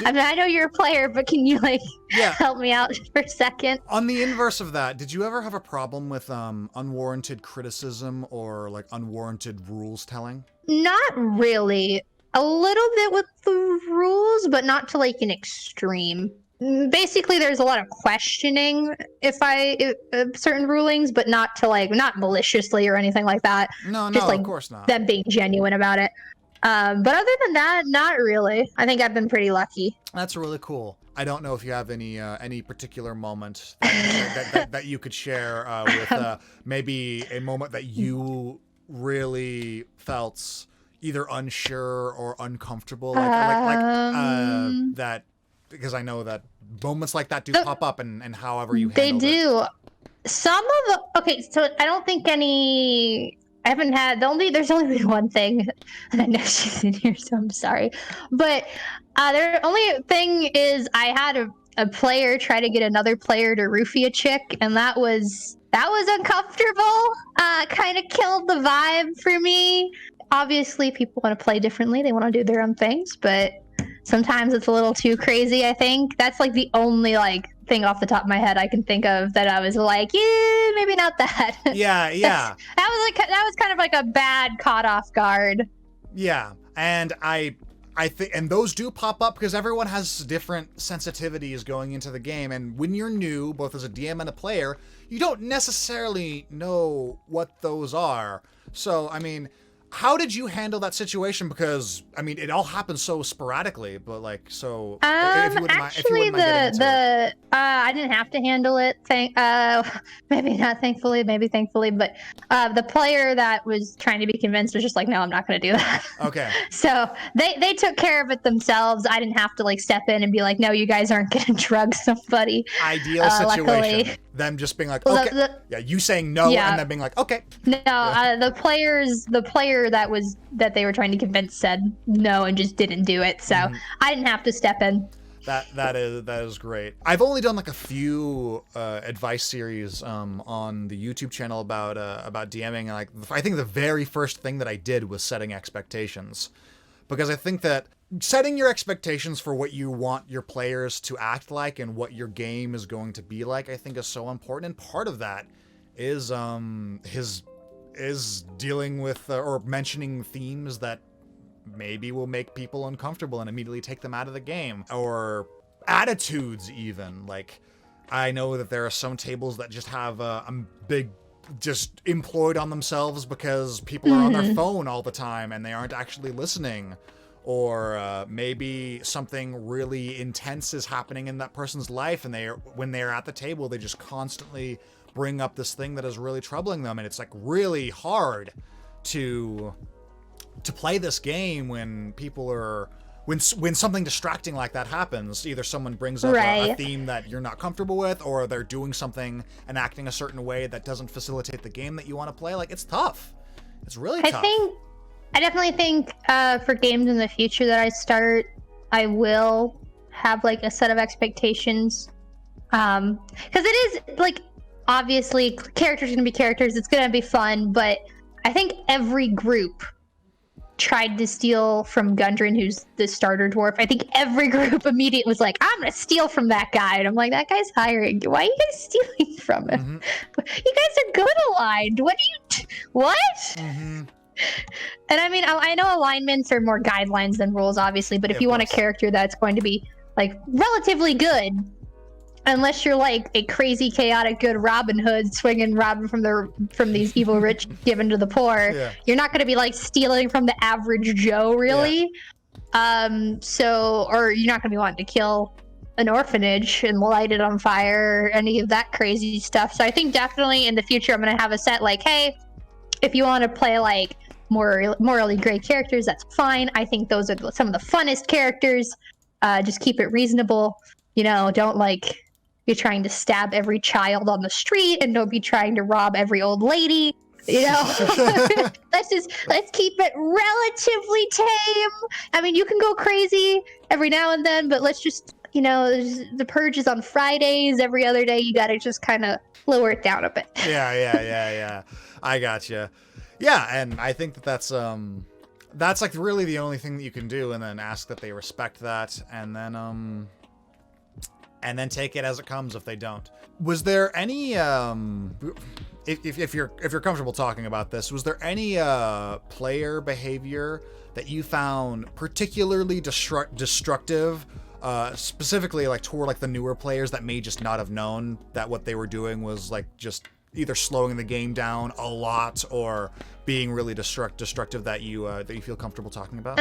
I know you're a player, but can you like help me out for a second? On the inverse of that, did you ever have a problem with unwarranted criticism or like unwarranted rules telling? Not really. A little bit with the rules, but not to like an extreme. Basically, there's a lot of questioning if certain rulings, but not maliciously or anything like that. No, just like of course not. Them being genuine about it. But other than that, not really. I think I've been pretty lucky. That's really cool. I don't know if you have any particular moment that you could share with maybe a moment that you really felt either unsure or uncomfortable, that, because I know that moments like that do pop up, and however you handle it. They do. Some of okay, so I don't think any. I haven't had there's only been one thing, and I know she's in here, so I'm sorry. But the only thing is I had a player try to get another player to roofie a chick, and that was uncomfortable. Kind of killed the vibe for me. Obviously, people want to play differently. They want to do their own things, but sometimes it's a little too crazy, I think. That's like the only like thing off the top of my head I can think of that I was like, yeah, maybe not that. Yeah. that was kind of like a bad caught off guard. Yeah, and I think, and those do pop up because everyone has different sensitivities going into the game, and when you're new, both as a DM and a player, you don't necessarily know what those are. So, I mean, how did you handle that situation? Because I mean, it all happens so sporadically, but like, so if you wouldn't mind getting into it. I didn't have to handle it. Maybe not thankfully, maybe thankfully, but the player that was trying to be convinced was just like, no, I'm not going to do that. Okay. So they took care of it themselves. I didn't have to like step in and be like, no, you guys aren't going to drug somebody. Ideal situation. Luckily. Them just being like, okay, you saying no, and then being like, okay. No, the player that they were trying to convince said no and just didn't do it. So I didn't have to step in. That is great. I've only done like a few advice series on the YouTube channel about DMing, and like I think the very first thing that I did was setting expectations, because I think that setting your expectations for what you want your players to act like and what your game is going to be like, I think is so important. And part of that is dealing with or mentioning themes that maybe will make people uncomfortable and immediately take them out of the game, or attitudes even. Like, I know that there are some tables that just have a big just employed on themselves because people are on their phone all the time and they aren't actually listening, or maybe something really intense is happening in that person's life, and when they're at the table, they just constantly bring up this thing that is really troubling them, and it's like really hard to play this game when people are when something distracting like that happens. Either someone brings up a theme that you're not comfortable with, or they're doing something and acting a certain way that doesn't facilitate the game that you want to play. Like, it's tough. It's really tough. I definitely think for games in the future that I start, I will have like a set of expectations, because it is like, obviously characters are gonna be characters. It's gonna be fun, but I think every group tried to steal from Gundren, who's the starter dwarf. I think every group immediately was like, I'm gonna steal from that guy, and I'm like, that guy's hiring you. Why are you guys stealing from him? You guys are good aligned. What do you what? And I mean, I know alignments are more guidelines than rules, obviously, but if you want a character that's going to be like relatively good, unless you're like a crazy chaotic good Robin Hood swinging Robin from these evil rich given to the poor, you're not going to be like stealing from the average Joe, really. So, or you're not going to be wanting to kill an orphanage and light it on fire or any of that crazy stuff. So I think definitely in the future I'm going to have a set like, hey, if you want to play like morally great characters, that's fine. I think those are some of the funnest characters. Just keep it reasonable. You know, don't like be trying to stab every child on the street, and don't be trying to rob every old lady. You know, let's keep it relatively tame. I mean, you can go crazy every now and then, but let's just, you know, the purge is on Fridays. Every other day, you got to just kind of lower it down a bit. Yeah. I gotcha. Yeah, and I think that's like really the only thing that you can do, and then ask that they respect that, and then take it as it comes if they don't. Was there any if you're comfortable talking about this, was there any player behavior that you found particularly destructive, specifically like toward like the newer players that may just not have known that what they were doing was like just either slowing the game down a lot or being really destructive that you feel comfortable talking about?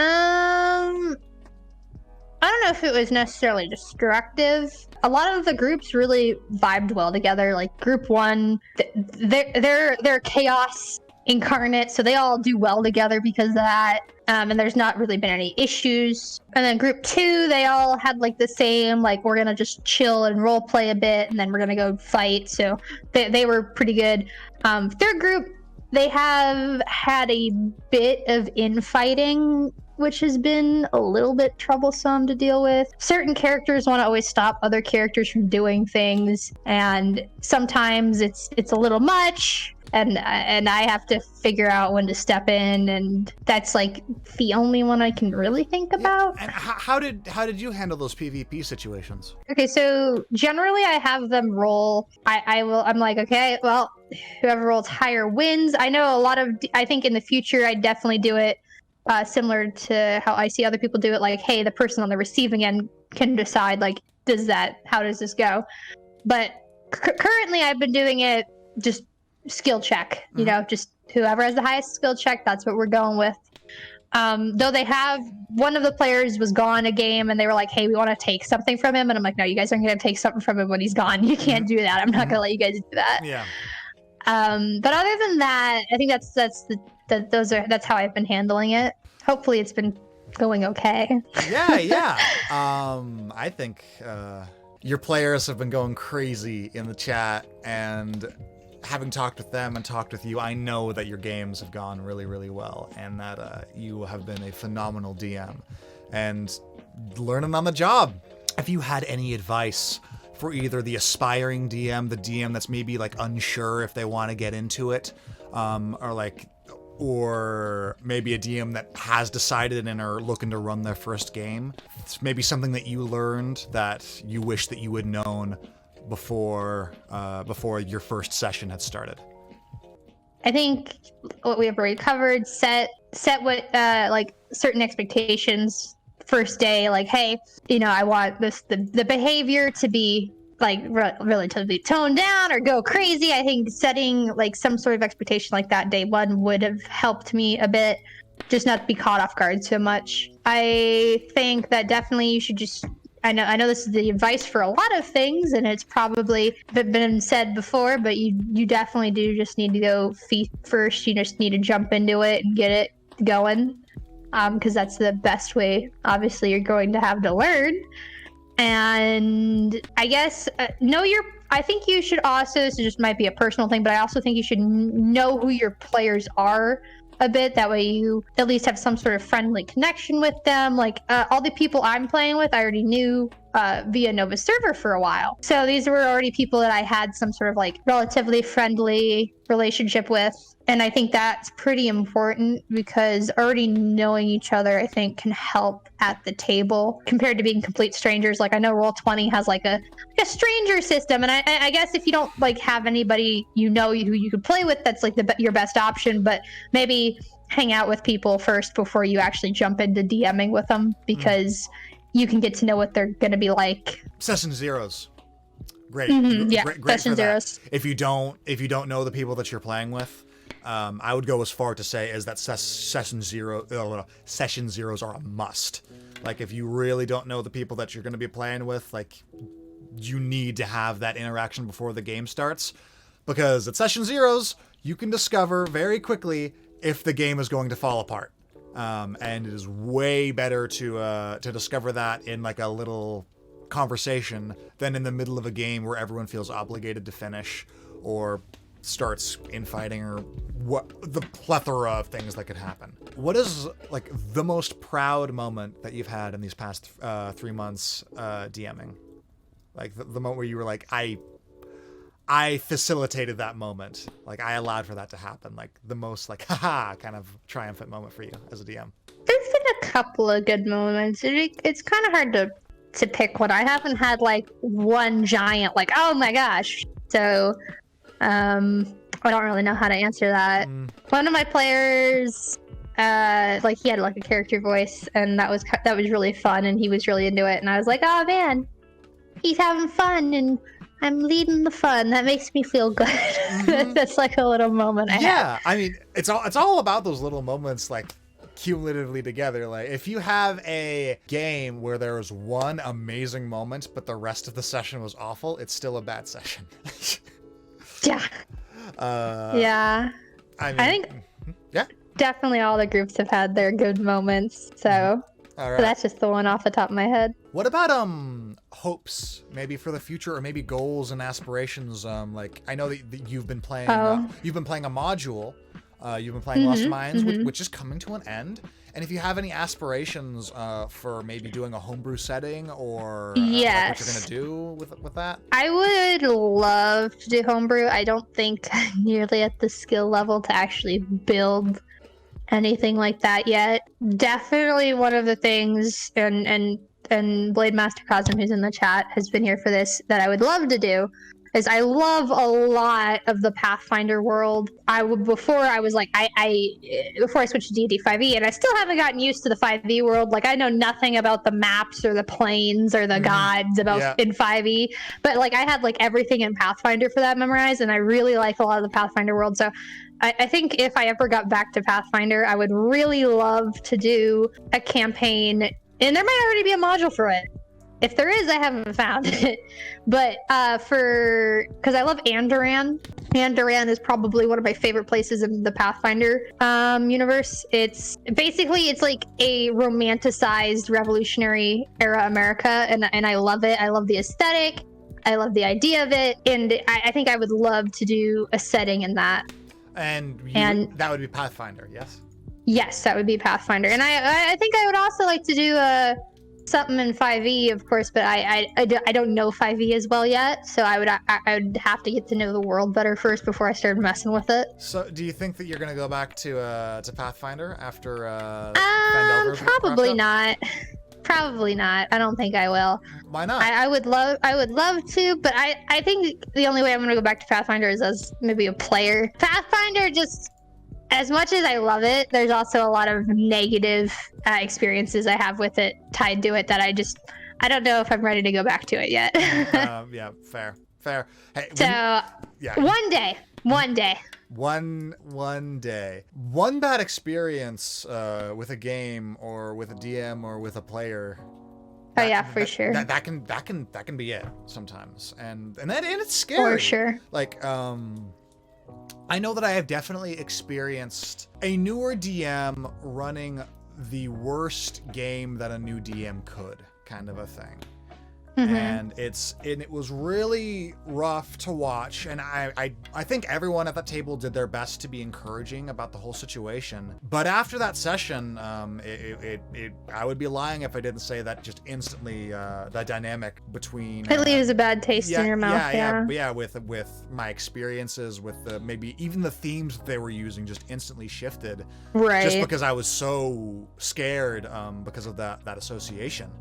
I don't know if it was necessarily destructive. A lot of the groups really vibed well together. Like group 1, they're chaos incarnate, so they all do well together because of that. And there's not really been any issues. And then group 2, they all had like the same, like, we're gonna just chill and role play a bit, and then we're gonna go fight. So they were pretty good. Third group, they have had a bit of infighting, which has been a little bit troublesome to deal with. Certain characters want to always stop other characters from doing things, and sometimes it's a little much, and I have to figure out when to step in, and that's like the only one I can really think about. And how did you handle those PvP situations? Okay, so generally I have them roll. I'm like, okay, well, whoever rolls higher wins. I know I think in the future I'd definitely do it similar to how I see other people do it, like, hey, the person on the receiving end can decide, like, how does this go? But currently I've been doing it just skill check, you know, just whoever has the highest skill check, that's what we're going with. Though one of the players was gone a game and they were like, hey, we want to take something from him. And I'm like, no, you guys aren't going to take something from him when he's gone. You can't do that. I'm not going to let you guys do that. Yeah. But other than that, I think that's how I've been handling it. Hopefully it's been going okay. Yeah. I think your players have been going crazy in the chat, and having talked with them and talked with you, I know that your games have gone really, really well, and that you have been a phenomenal DM and learning on the job. if you had any advice for either the aspiring DM, the DM that's maybe like unsure if they want to get into it, or maybe a DM that has decided and are looking to run their first game. It's maybe something that you learned that you wish that you had known before your first session had started. I think what we have already covered, set what like certain expectations first day, like, hey, I want the behavior to be like relatively toned down or go crazy. I think setting like some sort of expectation like that day one would have helped me a bit, just not to be caught off guard so much. I think that definitely you should just, I know this is the advice for a lot of things, and it's probably been said before, but you definitely do just need to go feet first. You just need to jump into it and get it going, because that's the best way, obviously, you're going to have to learn. And I guess I think you should also, this just might be a personal thing, but I also think you should know who your players are a bit. That way you at least have some sort of friendly connection with them. Like all the people I'm playing with, I already knew via Nova server for a while. So these were already people that I had some sort of like relatively friendly relationship with. And I think that's pretty important, because already knowing each other, I think, can help at the table compared to being complete strangers. Like I know Roll20 has like a stranger system, and I guess if you don't like have anybody who you could play with, that's like your best option. But maybe hang out with people first before you actually jump into DMing with them, because you can get to know what they're going to be like. Session zeros. Great. Yeah, great session zeros. If you don't know the people that you're playing with, I would go as far to say as that session zeros are a must. Like if you really don't know the people that you're going to be playing with, like you need to have that interaction before the game starts, because at session zeros you can discover very quickly if the game is going to fall apart. And it is way better to discover that in like a little conversation than in the middle of a game where everyone feels obligated to finish or starts infighting, or what the plethora of things that could happen. What is like the most proud moment that you've had in these past 3 months DMing? Like the moment where you were like, I facilitated that moment. Like I allowed for that to happen. Like the most like haha kind of triumphant moment for you as a DM. There's been a couple of good moments. It's kind of hard to pick one. I haven't had like one giant like, oh my gosh. So I don't really know how to answer that. One of my players, like he had like a character voice, and that was really fun, and he was really into it, and I was like, oh man, he's having fun, and I'm leading the fun. That makes me feel good. That's like a little moment I have. I mean, it's all about those little moments, like cumulatively together. Like if you have a game where there was one amazing moment, but the rest of the session was awful, it's still a bad session. Yeah. Yeah. I think yeah, definitely all the groups have had their good moments. So, all right. So that's just the one off the top of my head. What about hopes maybe for the future, or maybe goals and aspirations? Like I know that you've been playing a module. You've been playing Lost Minds, which is coming to an end. And if you have any aspirations for maybe doing a homebrew setting, or like what you're going to do with that? I would love to do homebrew. I don't think I'm nearly at the skill level to actually build anything like that yet. Definitely one of the things, and Blade Master Cosm, who's in the chat, has been here for this, that I would love to do, is I love a lot of the Pathfinder world. Before I switched to D&D 5e, and I still haven't gotten used to the 5e world. Like I know nothing about the maps or the planes or the gods in 5e, but like I had like everything in Pathfinder for that memorized, and I really like a lot of the Pathfinder world. So I think if I ever got back to Pathfinder, I would really love to do a campaign, and there might already be a module for it. If there is, I haven't found it. But because I love Andoran. Andoran is probably one of my favorite places in the Pathfinder universe. It's like a romanticized Revolutionary era America, and I love it. I love the aesthetic. I love the idea of it, and I think I would love to do a setting in that. And that would be Pathfinder, yes? Yes, that would be Pathfinder. And I think I would also like to do something in 5e, of course, but I don't know 5e as well yet, so I would have to get to know the world better first before I started messing with it. So, do you think that you're gonna go back to Pathfinder after Phandelver's probably wrapped up? not. Probably not. I don't think I will. Why not? I would love to, but I think the only way I'm gonna go back to Pathfinder is as maybe a player. Pathfinder, just as much as I love it, there's also a lot of negative experiences I have with it tied to it that I don't know if I'm ready to go back to it yet. Yeah, fair. Hey, so yeah. One day. One day. One bad experience with a game or with a DM or with a player. Oh yeah, for sure. That can be it sometimes, and it's scary. For sure. Like I know that I have definitely experienced a newer DM running the worst game that a new DM could, kind of a thing. And it was really rough to watch, and I think everyone at that table did their best to be encouraging about the whole situation. But after that session, I would be lying if I didn't say that just instantly the dynamic between it leaves a bad taste in your mouth. Yeah, with my experiences with maybe even the themes that they were using just instantly shifted, right? Just because I was so scared because of that association.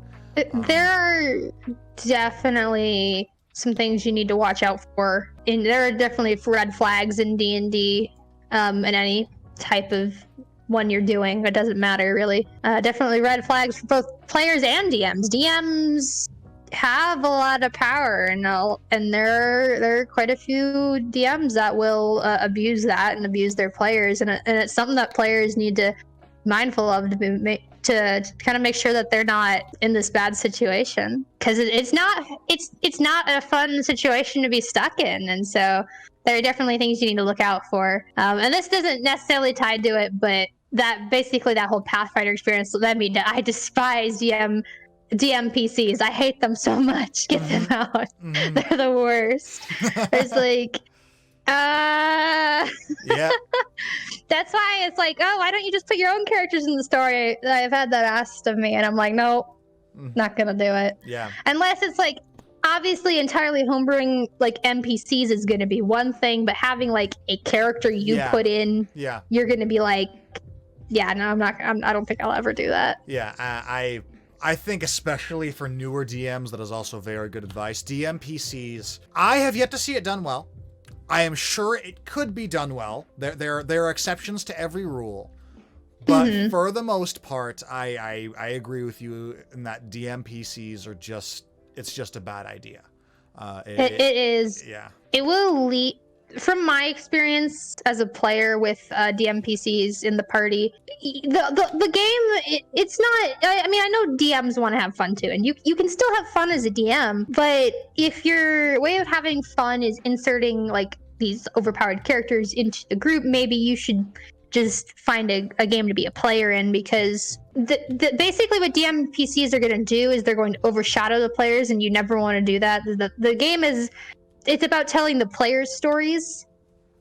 There are definitely some things you need to watch out for, and there are definitely red flags in D&D, in any type of one you're doing. It doesn't matter really. Definitely red flags for both players and DMs. DMs have a lot of power, and there are quite a few DMs that will abuse that and abuse their players, and it's something that players need to be mindful of to kind of make sure that they're not in this bad situation, because it's not a fun situation to be stuck in. And so there are definitely things you need to look out for, and this doesn't necessarily tie to it, but that basically that whole Pathfinder experience led me to I despise DM PCs. I hate them so much. Get them out. They're the worst. There's like yeah. That's why it's like, oh, why don't you just put your own characters in the story? I've had that asked of me, and I'm like, no, not gonna do it. Yeah. Unless it's like, obviously, entirely homebrewing like NPCs is gonna be one thing, but having like a character you put in, you're gonna be like, yeah, no, I'm not. I don't think I'll ever do that. Yeah, I think especially for newer DMs, that is also very good advice. DM PCs, I have yet to see it done well. I am sure it could be done well. There are exceptions to every rule, but for the most part, I agree with you in that DM PCs are it's just a bad idea. It is. Yeah. It will lead. From my experience as a player with DM PCs in the party, the game, it's not. I mean, I know DMs want to have fun too, and you can still have fun as a DM. But if your way of having fun is inserting like these overpowered characters into the group, maybe you should just find a game to be a player in, because basically what DM PCs are going to do is they're going to overshadow the players, and you never want to do that. The game is. It's about telling the players' stories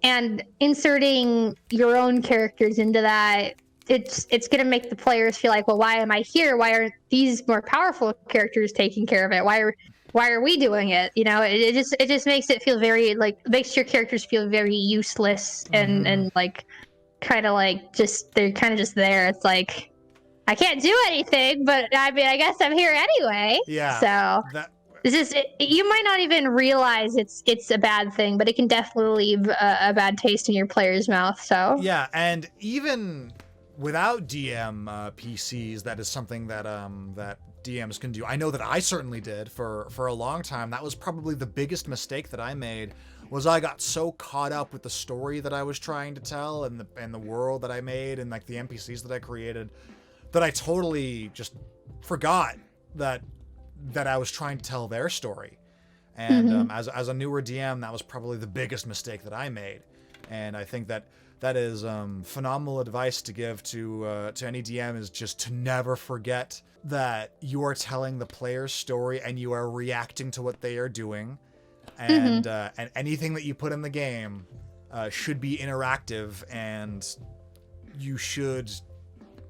and inserting your own characters into that. It's going to make the players feel like, well, why am I here? Why aren't these more powerful characters taking care of it? Why are we doing it? You know, it just makes it feel very like makes your characters feel very useless and like kind of like they're kind of just there. It's like, I can't do anything, but I mean, I guess I'm here anyway. Yeah. So. You might not even realize it's a bad thing, but it can definitely leave a bad taste in your player's mouth. So yeah, and even without DM PCs, that is something that that DMs can do. I know that I certainly did for a long time. That was probably the biggest mistake that I made. Was I got so caught up with the story that I was trying to tell and the world that I made and like the NPCs that I created, that I totally just forgot that I was trying to tell their story. And as a newer DM, that was probably the biggest mistake that I made. And I think that is phenomenal advice to give to any DM, is just to never forget that you are telling the player's story and you are reacting to what they are doing. And anything that you put in the game should be interactive, and you should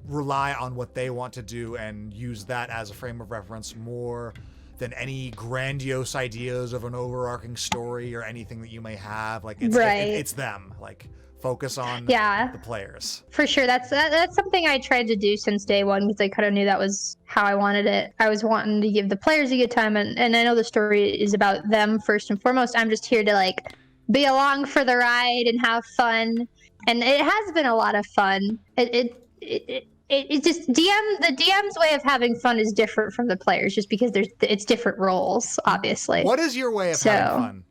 rely on what they want to do and use that as a frame of reference more than any grandiose ideas of an overarching story or anything that you may have. Like it's them. Like focus on the players. For sure. That's something I tried to do since day one because I kind of knew that was how I wanted it. I was wanting to give the players a good time, and I know the story is about them first and foremost. I'm just here to like be along for the ride and have fun, and it has been a lot of fun. It just the DM's way of having fun is different from the players, just because it's different roles, obviously. What is your way of having fun?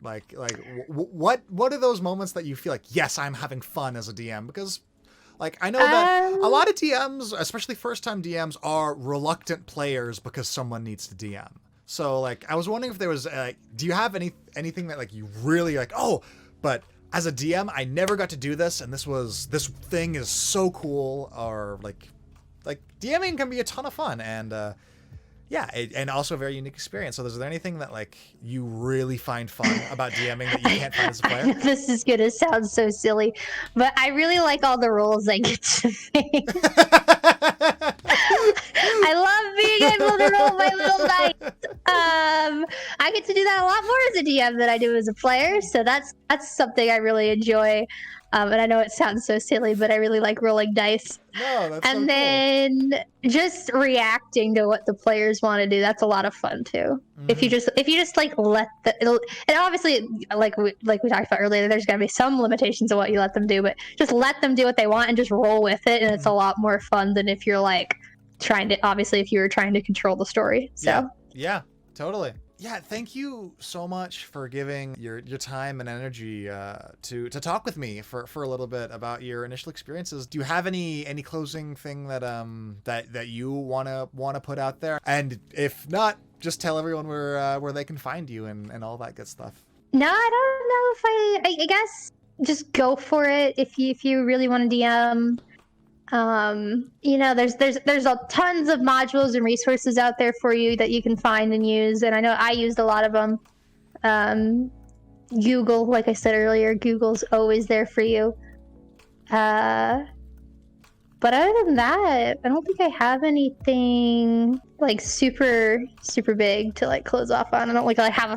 Like what are those moments that you feel like, yes, I'm having fun as a DM? Because like I know that a lot of DMs, especially first-time DMs, are reluctant players because someone needs to DM. So like I was wondering if there was do you have anything that like you really like, oh, but as a DM I never got to do this and this thing is so cool, or like DMing can be a ton of fun and and also a very unique experience. So is there anything that like you really find fun about DMing that you can't find as a player? This is gonna sound so silly, but I really like all the roles I get to make. I love being able to roll my little dice. I get to do that a lot more as a DM than I do as a player, so that's something I really enjoy. And I know it sounds so silly, but I really like rolling dice. No, that's and so then cool. Just reacting to what the players want to do, that's a lot of fun too. Mm-hmm. If you just like let and obviously like we talked about earlier, there's gonna be some limitations of what you let them do, but just let them do what they want and just roll with it, and it's a lot more fun than if you're like if you were trying to control the story. So yeah, totally. Yeah, thank you so much for giving your time and energy to talk with me for a little bit about your initial experiences. Do you have any closing thing that that you wanna put out there? And if not, just tell everyone where they can find you and all that good stuff. No, I don't know if I guess just go for it if you really want to DM. There's tons of modules and resources out there for you that you can find and use, and I know I used a lot of them. Google, like I said earlier, Google's always there for you. But other than that, I don't think I have anything like super big to like close off on. I don't have a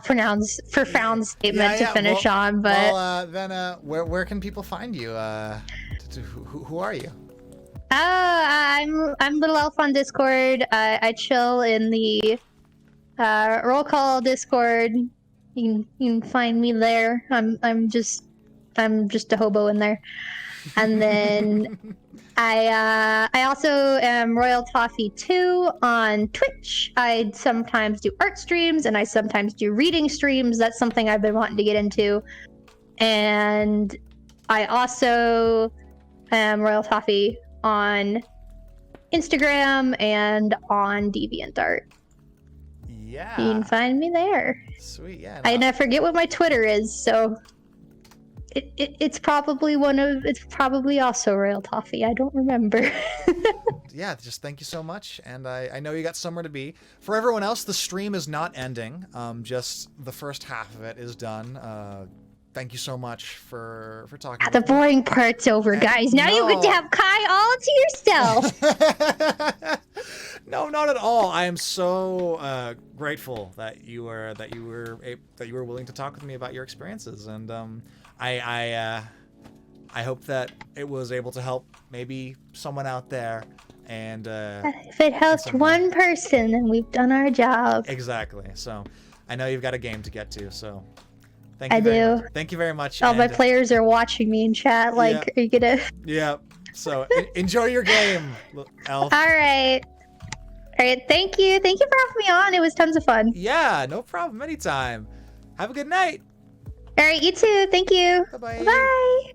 profound statement to finish on. But then where can people find you? Who are you? I'm LittleElf on Discord. I chill in the RoleCall Discord. You can find me there. I'm just a hobo in there. And then I also am RoyalToffee 2 on Twitch. I sometimes do art streams and I sometimes do reading streams. That's something I've been wanting to get into. And I also am RoyalToffee on Instagram and on DeviantArt. Yeah, you can find me there. Sweet, yeah. And I forget what my Twitter is, so it's probably also RoyalToffee. I don't remember. Yeah, just thank you so much, and I know you got somewhere to be. For everyone else, the stream is not ending. Just the first half of it is done. Thank you so much for talking. The boring part's over, guys. Now you get to have Kai all to yourself. No, not at all. I am so grateful that you were willing to talk with me about your experiences, and I hope that it was able to help maybe someone out there. And if it helped one person, then we've done our job. Exactly. So I know you've got a game to get to, so. Thank you very much. All my players are watching me in chat. Like, are you gonna? Yeah. So enjoy your game, Elf. All right. Thank you. Thank you for having me on. It was tons of fun. Yeah. No problem. Anytime. Have a good night. All right. You too. Thank you. Bye-bye. Bye.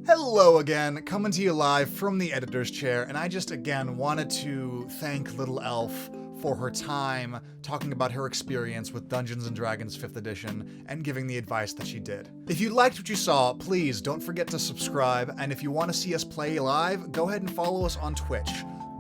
Hello again, coming to you live from the editor's chair, and I just again wanted to thank LittleElf for her time talking about her experience with Dungeons & Dragons 5th edition and giving the advice that she did. If you liked what you saw, please don't forget to subscribe, and if you want to see us play live, go ahead and follow us on Twitch.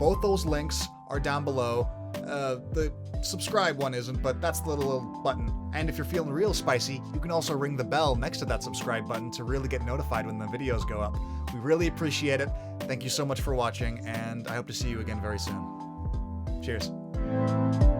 Both those links are down below. The subscribe one isn't, but that's the little button. And if you're feeling real spicy, you can also ring the bell next to that subscribe button to really get notified when the videos go up. We really appreciate it. Thank you so much for watching, and I hope to see you again very soon. Cheers.